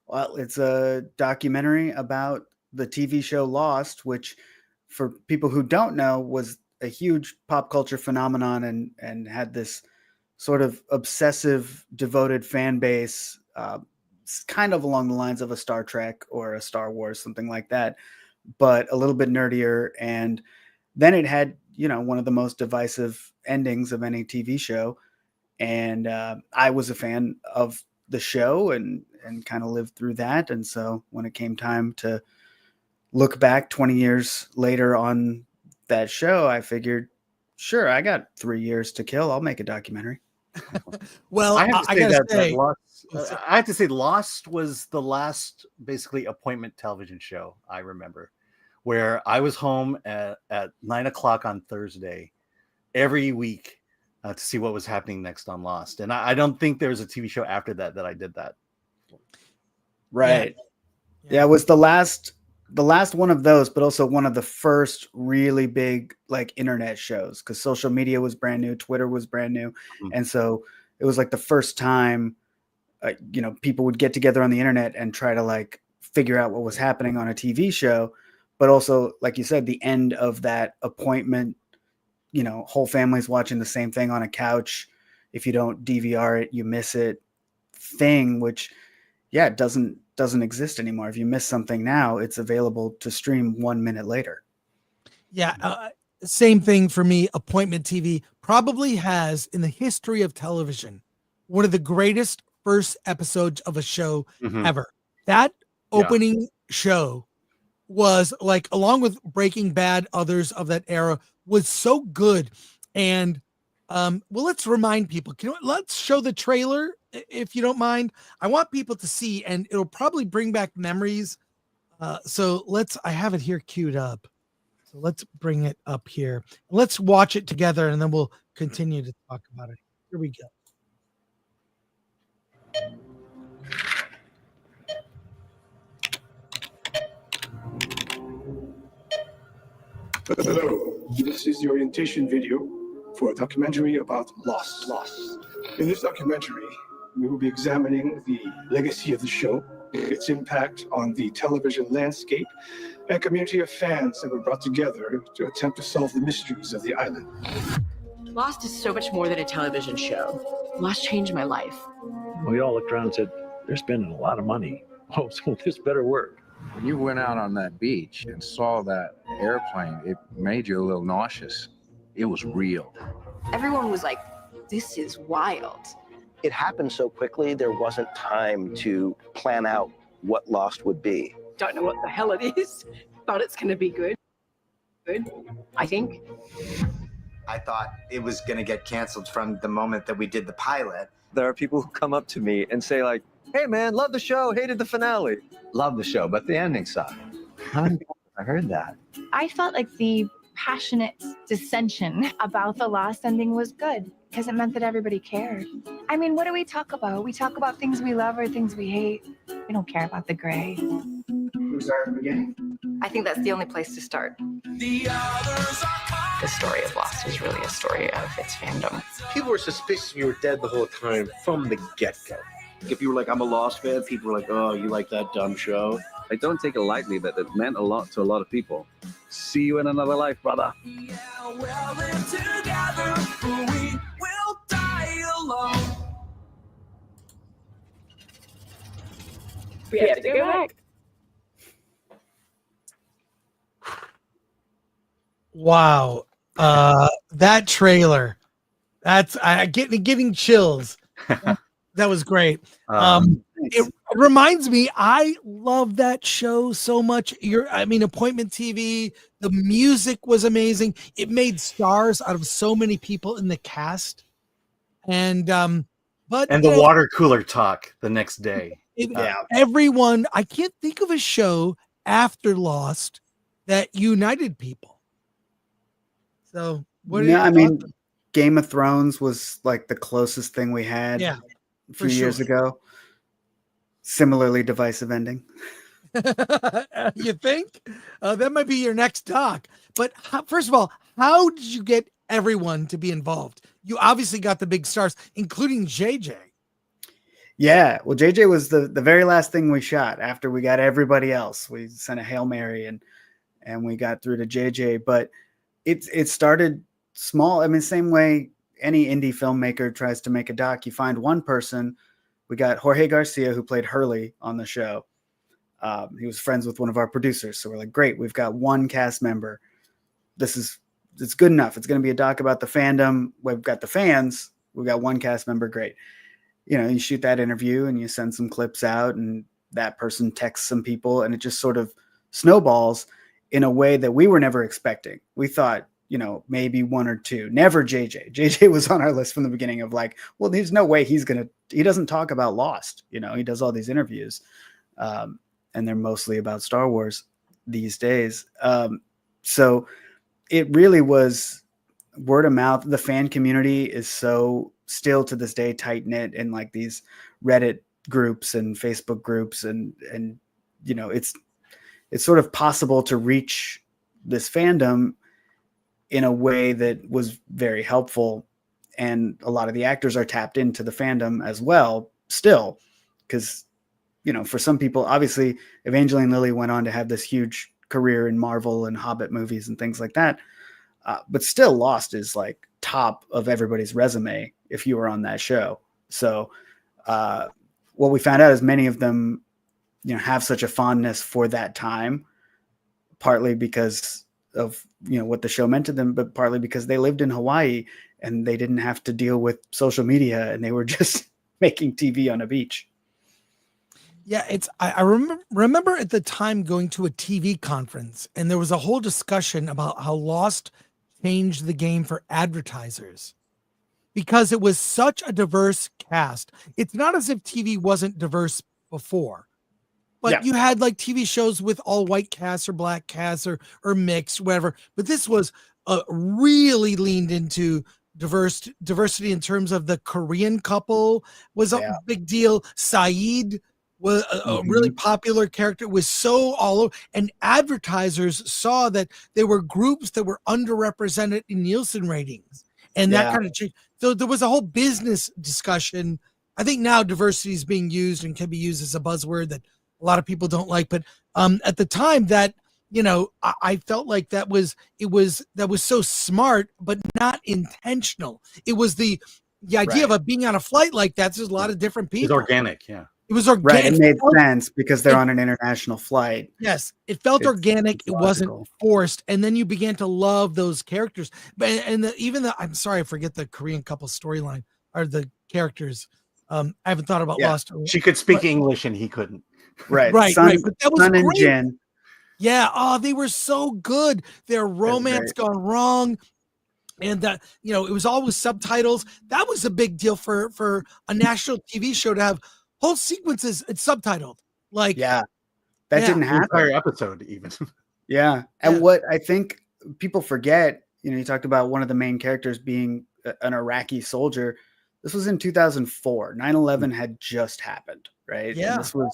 Well, it's a documentary about the TV show Lost, which, for people who don't know, was a huge pop culture phenomenon and had this sort of obsessive, devoted fan base, kind of along the lines of a Star Trek or a Star Wars, something like that, but a little bit nerdier. And then it had, one of the most divisive endings of any TV show. And I was a fan of the show and kind of lived through that. And so when it came time to look back 20 years later on that show, I figured, sure, I got 3 years to kill. I'll make a documentary. Well, I have to I say gotta that say, I have to say Lost was the last basically appointment television show I remember, where I was home at 9:00 on Thursday every week to see what was happening next on Lost. And I don't think there was a TV show after that I did that. Right. Yeah, it was the last one of those, but also one of the first really big like internet shows, because social media was brand new, Twitter was brand new. And so it was like the first time people would get together on the internet and try to like figure out what was happening on a TV show. But also, like you said, the end of that appointment, whole families watching the same thing on a couch. If you don't DVR it, you miss it thing, which doesn't exist anymore. If you miss something now, it's available to stream 1 minute later. Yeah. Same thing for me. Appointment TV probably has, in the history of television, one of the greatest first episodes of a show ever. That opening show was like, along with Breaking Bad, others of that era, was so good. And let's remind people, let's show the trailer if you don't mind. I want people to see, and it'll probably bring back memories. So I have it here queued up. So let's bring it up here. Let's watch it together, and then we'll continue to talk about it. Here we go. Hello, this is the orientation video for a documentary about Lost. In this documentary, we will be examining the legacy of the show, its impact on the television landscape, and a community of fans that were brought together to attempt to solve the mysteries of the island. Lost is so much more than a television show. Lost changed my life. We all looked around and said, they're spending a lot of money. Oh, so this better work. When you went out on that beach and saw that airplane, it made you a little nauseous. It was real. Everyone was like, this is wild. It happened so quickly, there wasn't time to plan out what Lost would be. Don't know what the hell it is, but it's going to be good. I think. I thought it was going to get canceled from the moment that we did the pilot. There are people who come up to me and say like, hey man, love the show, hated the finale. Love the show, but the ending sucked. I heard that. I felt like the passionate dissension about the Lost ending was good, because it meant that everybody cared. I mean, what do we talk about? We talk about things we love or things we hate. We don't care about the gray. We start at the beginning. I think that's the only place to start. The story of Lost is really a story of its fandom. People were suspicious you were dead the whole time from the get-go. If you were like, I'm a Lost fan, people were like, oh, you like that dumb show? I don't take it lightly that it meant a lot to a lot of people. See you in another life, brother. We'll live together, but we will die alone. We have to go back. Wow. That trailer. That's giving chills. That was great. It reminds me, I love that show so much. Appointment TV, the music was amazing. It made stars out of so many people in the cast. And the water cooler talk the next day. Everyone, I can't think of a show after Lost that united people. So Game of Thrones was like the closest thing we had a few years ago. Similarly divisive ending. You think? That might be your next talk. But first of all, how did you get everyone to be involved? You obviously got the big stars, including JJ. Yeah, well, JJ was the very last thing we shot after we got everybody else. We sent a Hail Mary and we got through to JJ. But it started small. I mean, same way any indie filmmaker tries to make a doc. You find one person. We got Jorge Garcia, who played Hurley on the show. He was friends with one of our producers. So we're like, great, we've got one cast member. It's good enough. It's going to be a doc about the fandom. We've got the fans. We've got one cast member. Great. You shoot that interview and you send some clips out and that person texts some people and it just sort of snowballs in a way that we were never expecting. We thought, maybe one or two, never JJ. JJ was on our list from the beginning of like, well, there's no way he doesn't talk about Lost. He does all these interviews and they're mostly about Star Wars these days. So it really was word of mouth. The fan community is so still to this day tight knit in like these Reddit groups and Facebook groups. And it's sort of possible to reach this fandom in a way that was very helpful. And a lot of the actors are tapped into the fandom as well still. Cause for some people, obviously Evangeline Lilly went on to have this huge career in Marvel and Hobbit movies and things like that. But still Lost is like top of everybody's resume if you were on that show. So what we found out is many of them, have such a fondness for that time, partly because of, what the show meant to them, but partly because they lived in Hawaii and they didn't have to deal with social media and they were just making TV on a beach. Yeah, I remember at the time going to a TV conference and there was a whole discussion about how Lost changed the game for advertisers because it was such a diverse cast. It's not as if TV wasn't diverse before, but you had like TV shows with all white casts or black casts or mixed, whatever. But this was really leaned into diversity in terms of the Korean couple was a big deal. Saeed was a really popular character, was so all over, and advertisers saw that there were groups that were underrepresented in Nielsen ratings, and that kind of changed. So there was a whole business discussion. I think now diversity is being used and can be used as a buzzword that a lot of people don't like, but at the time that I felt like that was so smart, but not intentional. It was the idea of being on a flight like that. There's a lot of different people. It's organic, yeah. It was organic. Right, it made sense because they're on an international flight. Yes, it felt organic. It wasn't forced, and then you began to love those characters. I'm sorry, I forget the Korean couple storyline or the characters. I haven't thought about Lost. She could speak English and he couldn't. Right, right. But that was Sun great. and Jin. Yeah. Oh, they were so good. Their romance gone wrong. And that, it was always subtitles. That was a big deal for a national TV show to have whole sequences it's subtitled. Like, that didn't happen. Entire episode, even. Yeah. And what I think people forget, you talked about one of the main characters being an Iraqi soldier. This was in 2004. 9/11 had just happened, right? Yeah. And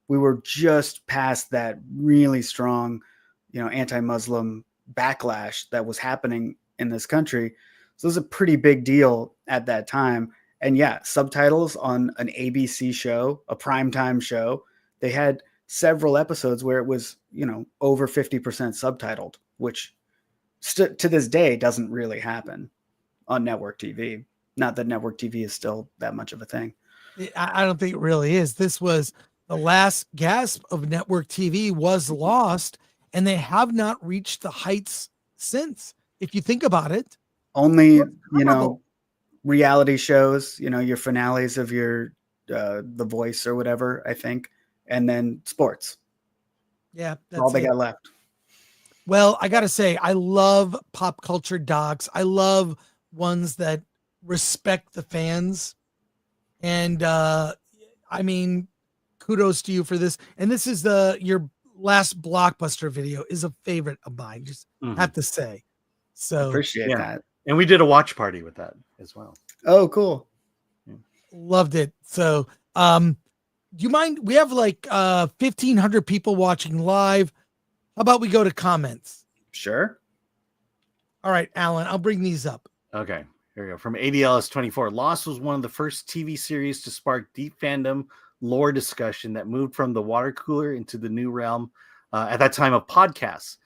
we were just past that really strong, anti-Muslim backlash that was happening in this country. So it was a pretty big deal at that time. And subtitles on an ABC show, a primetime show. They had several episodes where it was, over 50% subtitled, which to this day doesn't really happen on network TV. Not that network TV is still that much of a thing. I don't think it really is. This was the last gasp of network TV was Lost, and they have not reached the heights since. If you think about it, only, reality shows, your finales of your The Voice or whatever, I think, and then sports. Yeah, that's all they got left. Well, I got to say, I love pop culture docs. I love ones that respect the fans. And I mean, kudos to you for this. And this is your last blockbuster video is a favorite of mine. Just have to say. So appreciate that. And we did a watch party with that as well. Oh, cool. Loved it. So, do you mind? We have like 1,500 people watching live. How about we go to comments? Sure. All right, Alan, I'll bring these up. Okay, here we go. From ADLS24, Lost was one of the first TV series to spark deep fandom lore discussion that moved from the water cooler into the new realm at that time of podcasts.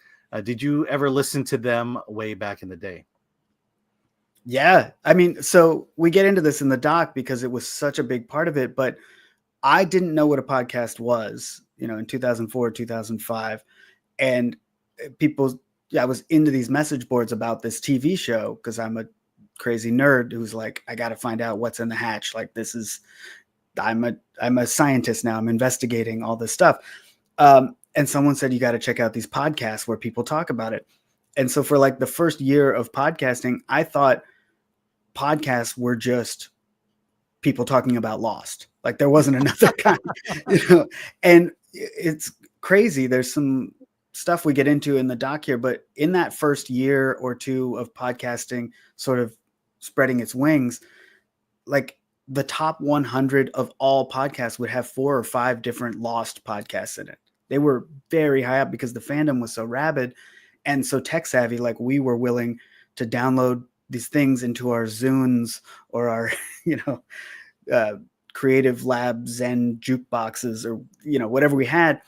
Did you ever listen to them way back in the day? Yeah. I mean, so we get into this in the doc because it was such a big part of it, but I didn't know what a podcast was, in 2004, 2005. And I was into these message boards about this TV show because I'm a crazy nerd who's like, I got to find out what's in the hatch. Like I'm a scientist now. I'm investigating all this stuff. And someone said, you got to check out these podcasts where people talk about it. And so for like the first year of podcasting, I thought podcasts were just people talking about Lost. Like there wasn't another kind, and it's crazy. There's some stuff we get into in the doc here, but in that first year or two of podcasting sort of spreading its wings, like the top 100 of all podcasts would have 4 or 5 different Lost podcasts in it. They were very high up because the fandom was so rabid and so tech savvy. Like we were willing to download these things into our Zunes or our, Creative Lab Zen jukeboxes or, whatever we had.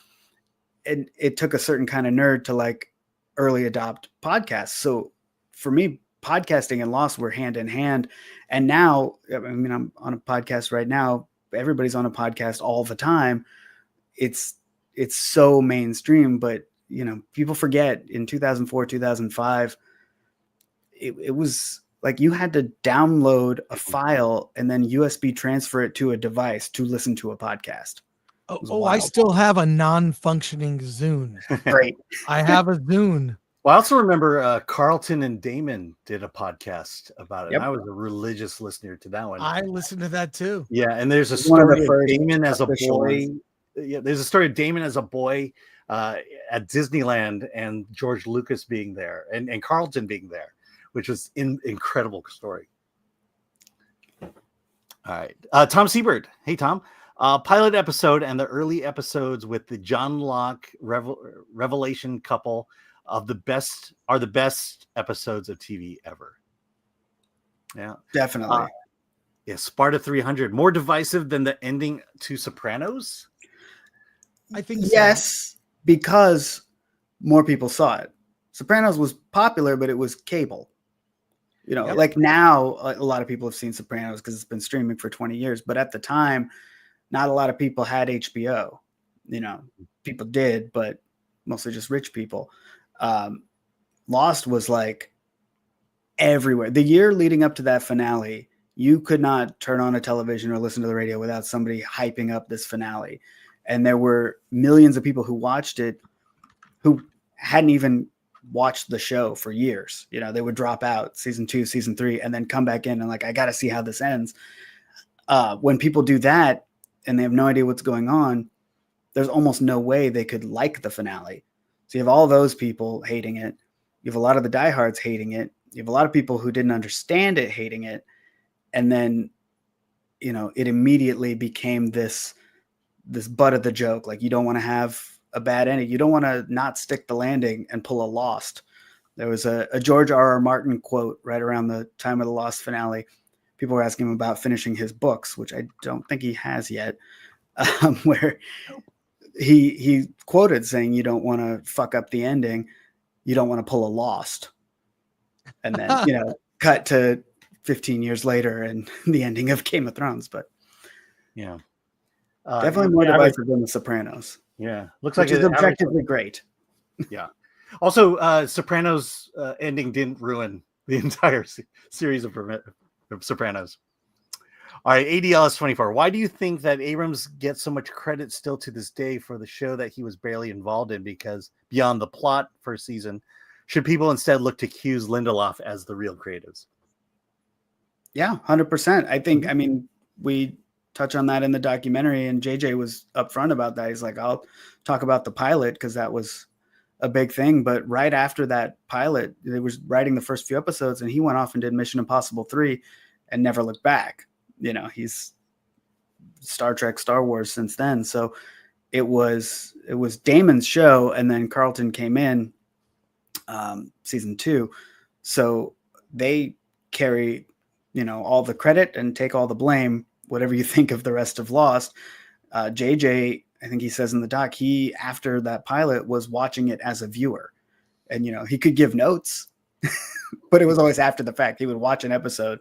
And it took a certain kind of nerd to like early adopt podcasts. So for me, podcasting and Lost were hand in hand. And now, I mean, I'm on a podcast right now. Everybody's on a podcast all the time. It's so mainstream, but people forget in 2004, 2005, it was like you had to download a file and then USB transfer it to a device to listen to a podcast. I still have a non-functioning Zune. Great. I have a Zune. Well, I also remember Carlton and Damon did a podcast about it. Yep. And I was a religious listener to that one. I listened to that too. Yeah, and there's a It's one of story the of first Damon as a official boy. ones. Yeah, there's a story of Damon as a boy at Disneyland and George Lucas being there and Carlton being there, which was an incredible story. All right. Tom Siebert. Hey, Tom. Pilot episode and the early episodes with the John Locke revelation couple are the best episodes of TV ever. Yeah, Definitely. Yeah, Sparta 300 more divisive than the ending to Sopranos. I think yes, because more people saw it. Sopranos was popular, but it was cable. Like now a lot of people have seen Sopranos because it's been streaming for 20 years. But at the time, not a lot of people had HBO. People did, but mostly just rich people. Lost was like everywhere. The year leading up to that finale, you could not turn on a television or listen to the radio without somebody hyping up this finale. And there were millions of people who watched it who hadn't even watched the show for years. They would drop out season 2, season 3, and then come back in and like, I got to see how this ends. When people do that and they have no idea what's going on, there's almost no way they could like the finale. So you have all those people hating it. You have a lot of the diehards hating it. You have a lot of people who didn't understand it hating it. And then, it immediately became this butt of the joke. Like you don't want to have a bad ending. You don't want to not stick the landing and pull a Lost. There was a George R.R. Martin quote right around the time of the Lost finale. People were asking him about finishing his books, which I don't think he has yet, where he quoted saying, "You don't want to fuck up the ending. You don't want to pull a Lost." And then, cut to 15 years later and the ending of Game of Thrones. But yeah, definitely more divisive than The Sopranos. Yeah, looks which like is an average- objectively great. Yeah. Also, Sopranos ending didn't ruin the entire series of Sopranos. All right, ADLS24. Why do you think that Abrams gets so much credit still to this day for the show that he was barely involved in? Because beyond the plot first season, should people instead look to Hughes Lindelof as the real creatives? Yeah, 100%. I think, I mean, we touch on that in the documentary, and JJ was upfront about that. He's like, I'll talk about the pilot because that was a big thing. But right after that pilot, they was writing the first few episodes, and he went off and did Mission Impossible 3 and never looked back. He's Star Trek, Star Wars since then. So it was Damon's show, and then Carlton came in season 2. So they carry, all the credit and take all the blame, whatever you think of the rest of Lost. JJ, I think he says in the doc, he, after that pilot, was watching it as a viewer. And, he could give notes, but it was always after the fact. He would watch an episode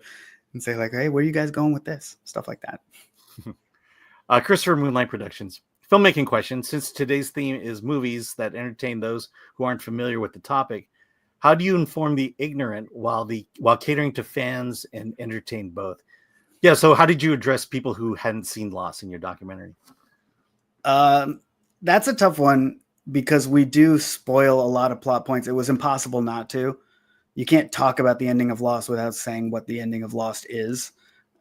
and say like, hey, where are you guys going with this? Stuff like that. Christopher Moonlight Productions. Filmmaking question. Since today's theme is movies that entertain those who aren't familiar with the topic, how do you inform the ignorant while catering to fans and entertain both? Yeah, so how did you address people who hadn't seen Lost in your documentary? That's a tough one because we do spoil a lot of plot points. It was impossible not to. You can't talk about the ending of Lost without saying what the ending of Lost is.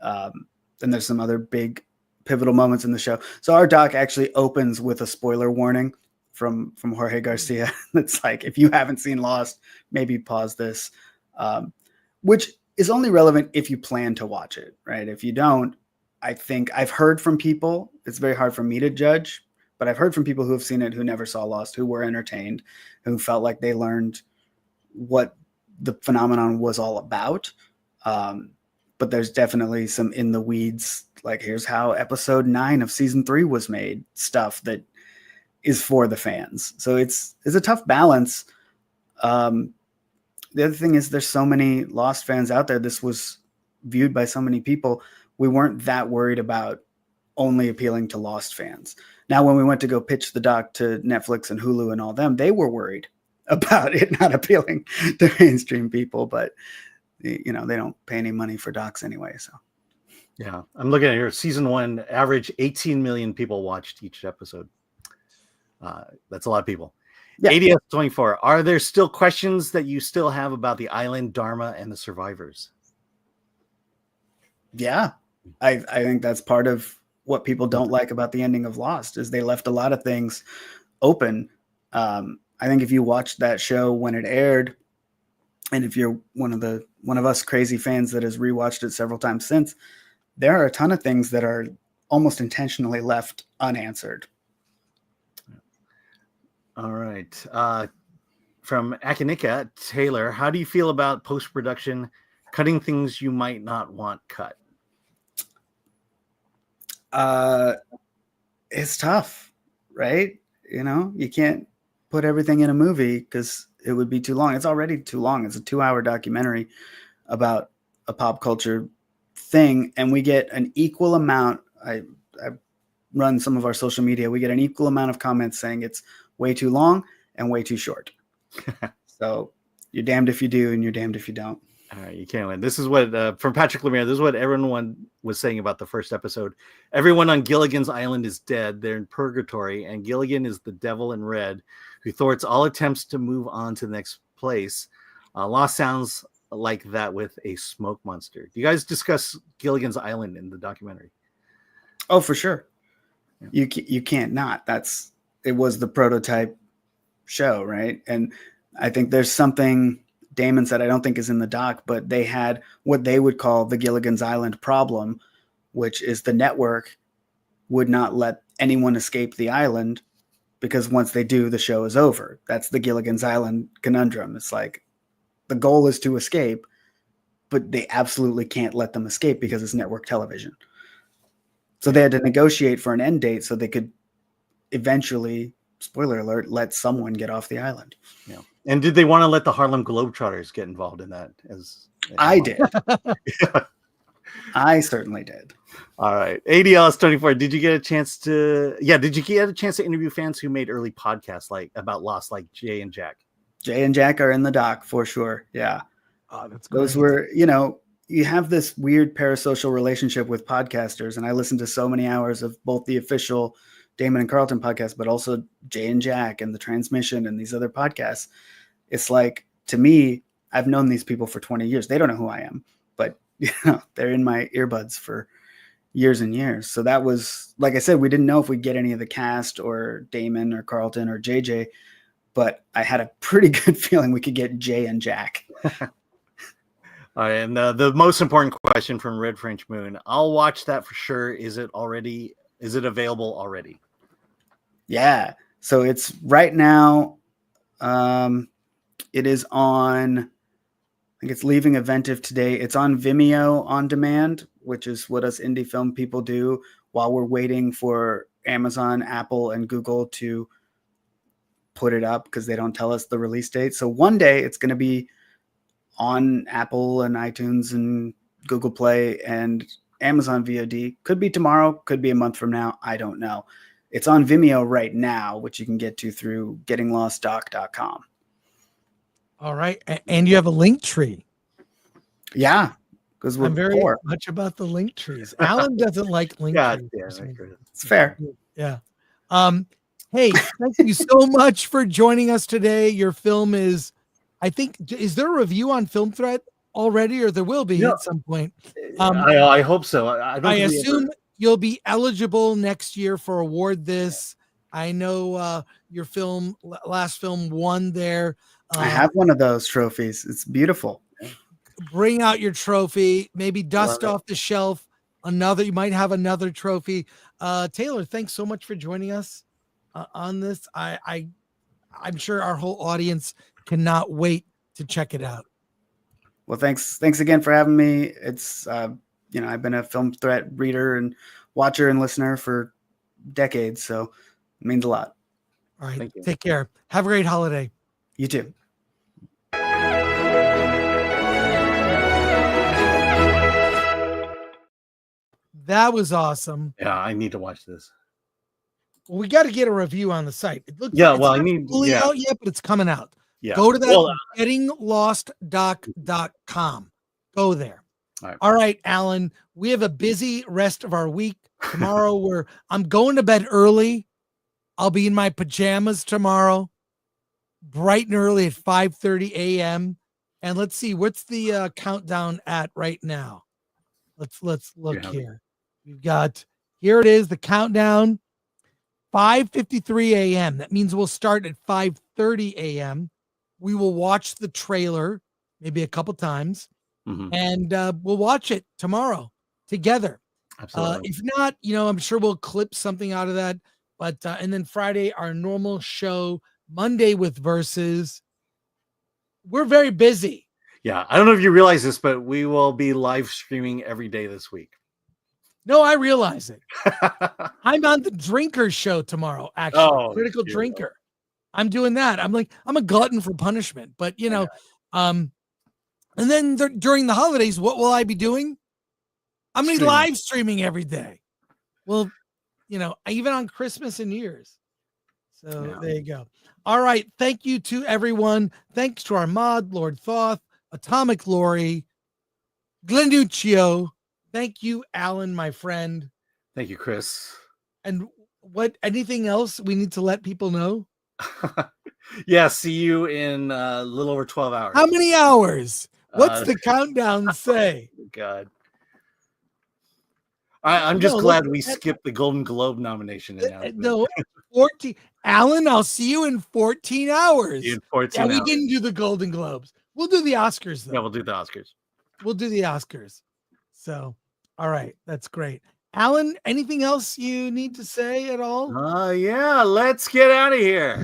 And there's some other big pivotal moments in the show. So our doc actually opens with a spoiler warning from Jorge Garcia. That's like, if you haven't seen Lost, maybe pause this, which is only relevant if you plan to watch it, right? If you don't, I think I've heard from people, it's very hard for me to judge, but I've heard from people who have seen it, who never saw Lost, who were entertained, who felt like they learned what the phenomenon was all about. But there's definitely some in the weeds, like here's how episode 9 of season 3 was made stuff that is for the fans. So it's a tough balance. The other thing is there's so many Lost fans out there. This was viewed by so many people. We weren't that worried about only appealing to Lost fans. Now, when we went to go pitch the doc to Netflix and Hulu and all them, they were worried about it not appealing to mainstream people, but they don't pay any money for docs anyway. So yeah, I'm looking at here. Season 1 average 18 million people watched each episode. That's a lot of people. Yeah. ADS 24. Are there still questions that you still have about the island, Dharma, and the survivors? Yeah, I think that's part of what people don't like about the ending of Lost is they left a lot of things open. I think if you watched that show when it aired, and if you're one of us crazy fans that has rewatched it several times since, there are a ton of things that are almost intentionally left unanswered. All right. From Akanika Taylor, how do you feel about post-production cutting things you might not want cut? It's tough, right? You can't put everything in a movie because it would be too long. It's already too long. It's a 2-hour documentary about a pop culture thing, and we get an equal amount. I run some of our social media. We get an equal amount of comments saying it's way too long and way too short. So you're damned if you do, and you're damned if you don't. All right, you can't win. This is what from Patrick Lemire. This is what everyone was saying about the first episode. Everyone on Gilligan's Island is dead. They're in purgatory, and Gilligan is the devil in red who thwarts all attempts to move on to the next place. Lost sounds like that with a smoke monster. Do you guys discuss Gilligan's Island in the documentary? Oh, for sure. Yeah. You can't not. It was the prototype show, right? And I think there's something Damon said I don't think is in the doc, but they had what they would call the Gilligan's Island problem, which is the network would not let anyone escape the island because once they do, the show is over. That's the Gilligan's Island conundrum. It's like the goal is to escape, but they absolutely can't let them escape because it's network television. So they had to negotiate for an end date so they could eventually, spoiler alert, let someone get off the island. Yeah. And did they want to let the Harlem Globetrotters get involved in that? I did. I certainly did. All right. ADLS24, did you get a chance to interview fans who made early podcasts about Lost, like Jay and Jack? Jay and Jack are in the doc for sure. Yeah. Oh, that's Those great. were, you have this weird parasocial relationship with podcasters. And I listened to so many hours of both the official Damon and Carlton podcast, but also Jay and Jack and The Transmission and these other podcasts. It's like, to me, I've known these people for 20 years. They don't know who I am, but they're in my earbuds for years and years. So that was, like I said, we didn't know if we'd get any of the cast or Damon or Carlton or JJ, but I had a pretty good feeling we could get Jay and Jack. All right, and the most important question from Red French Moon. I'll watch that for sure. Is it available already? Yeah. So it's right now. It is on, I think it's leaving Eventive today. It's on Vimeo on demand, which is what us indie film people do while we're waiting for Amazon, Apple, and Google to put it up because they don't tell us the release date. So one day it's going to be on Apple and iTunes and Google Play and Amazon VOD. Could be tomorrow, could be a month from now. I don't know. It's on Vimeo right now, which you can get to through gettinglostdoc.com. All right. And you have a link tree. Yeah. Because we're I'm very poor. much about the link trees. Alan doesn't like link trees. It's fair. Yeah. Hey, thank you so much for joining us today. Your film is, I think, is there a review on Film Threat already, or there will be at some point? I hope so. I assume you'll be eligible next year for Award This. I know your film, last film, won there. I have one of those trophies. It's beautiful. Bring out your trophy. Maybe dust off the shelf. You might have another trophy. Taylor, thanks so much for joining us on this. I'm sure our whole audience cannot wait to check it out. Well, thanks again for having me. It's I've been a Film Threat reader and watcher and listener for decades, so it means a lot. All right, take care. Have a great holiday. You too. That was awesome. Yeah, I need to watch this. Well, we got to get a review on the site. It looks Yeah, like well, it's I not need- fully yeah. out yet, but it's coming out. Yeah. Go to that Well, gettinglostdoc.com. Go there. All right. All right, Alan. We have a busy rest of our week. Tomorrow I'm going to bed early. I'll be in my pajamas tomorrow, bright and early at 5:30 a.m. And let's see, what's the countdown at right now? Let's look here. We've got, here it is, the countdown, 5:53 a.m. That means we'll start at 5:30 a.m. We will watch the trailer maybe a couple times, and we'll watch it tomorrow together. Absolutely. If not, I'm sure we'll clip something out of that. But and then Friday, our normal show. Monday with Versus. We're very busy. Yeah, I don't know if you realize this, but we will be live streaming every day this week. No, I realize it. I'm on the Drinker show tomorrow, actually. Critical Drinker. I'm doing that. I'm a glutton for punishment. But, and then during the holidays, what will I be doing? I'm going to be live streaming every day. Well, even on Christmas and New Year's. So there you go. All right. Thank you to everyone. Thanks to our mod, Lord Thoth, Atomic Lori, Glenduccio. Thank you, Alan, my friend. Thank you, Chris. And anything else we need to let people know? Yeah, see you in a little over 12 hours. How many hours? What's the countdown say? God. I'm just glad we skipped the Golden Globe nomination announcement. No, 14. Alan, I'll see you in 14 hours. In 14 we hours. didn't do the Golden Globes. We'll do the Oscars, though. Yeah, we'll do the Oscars. We'll do the Oscars. So, all right. That's great. Alan, anything else you need to say at all? Yeah, let's get out of here.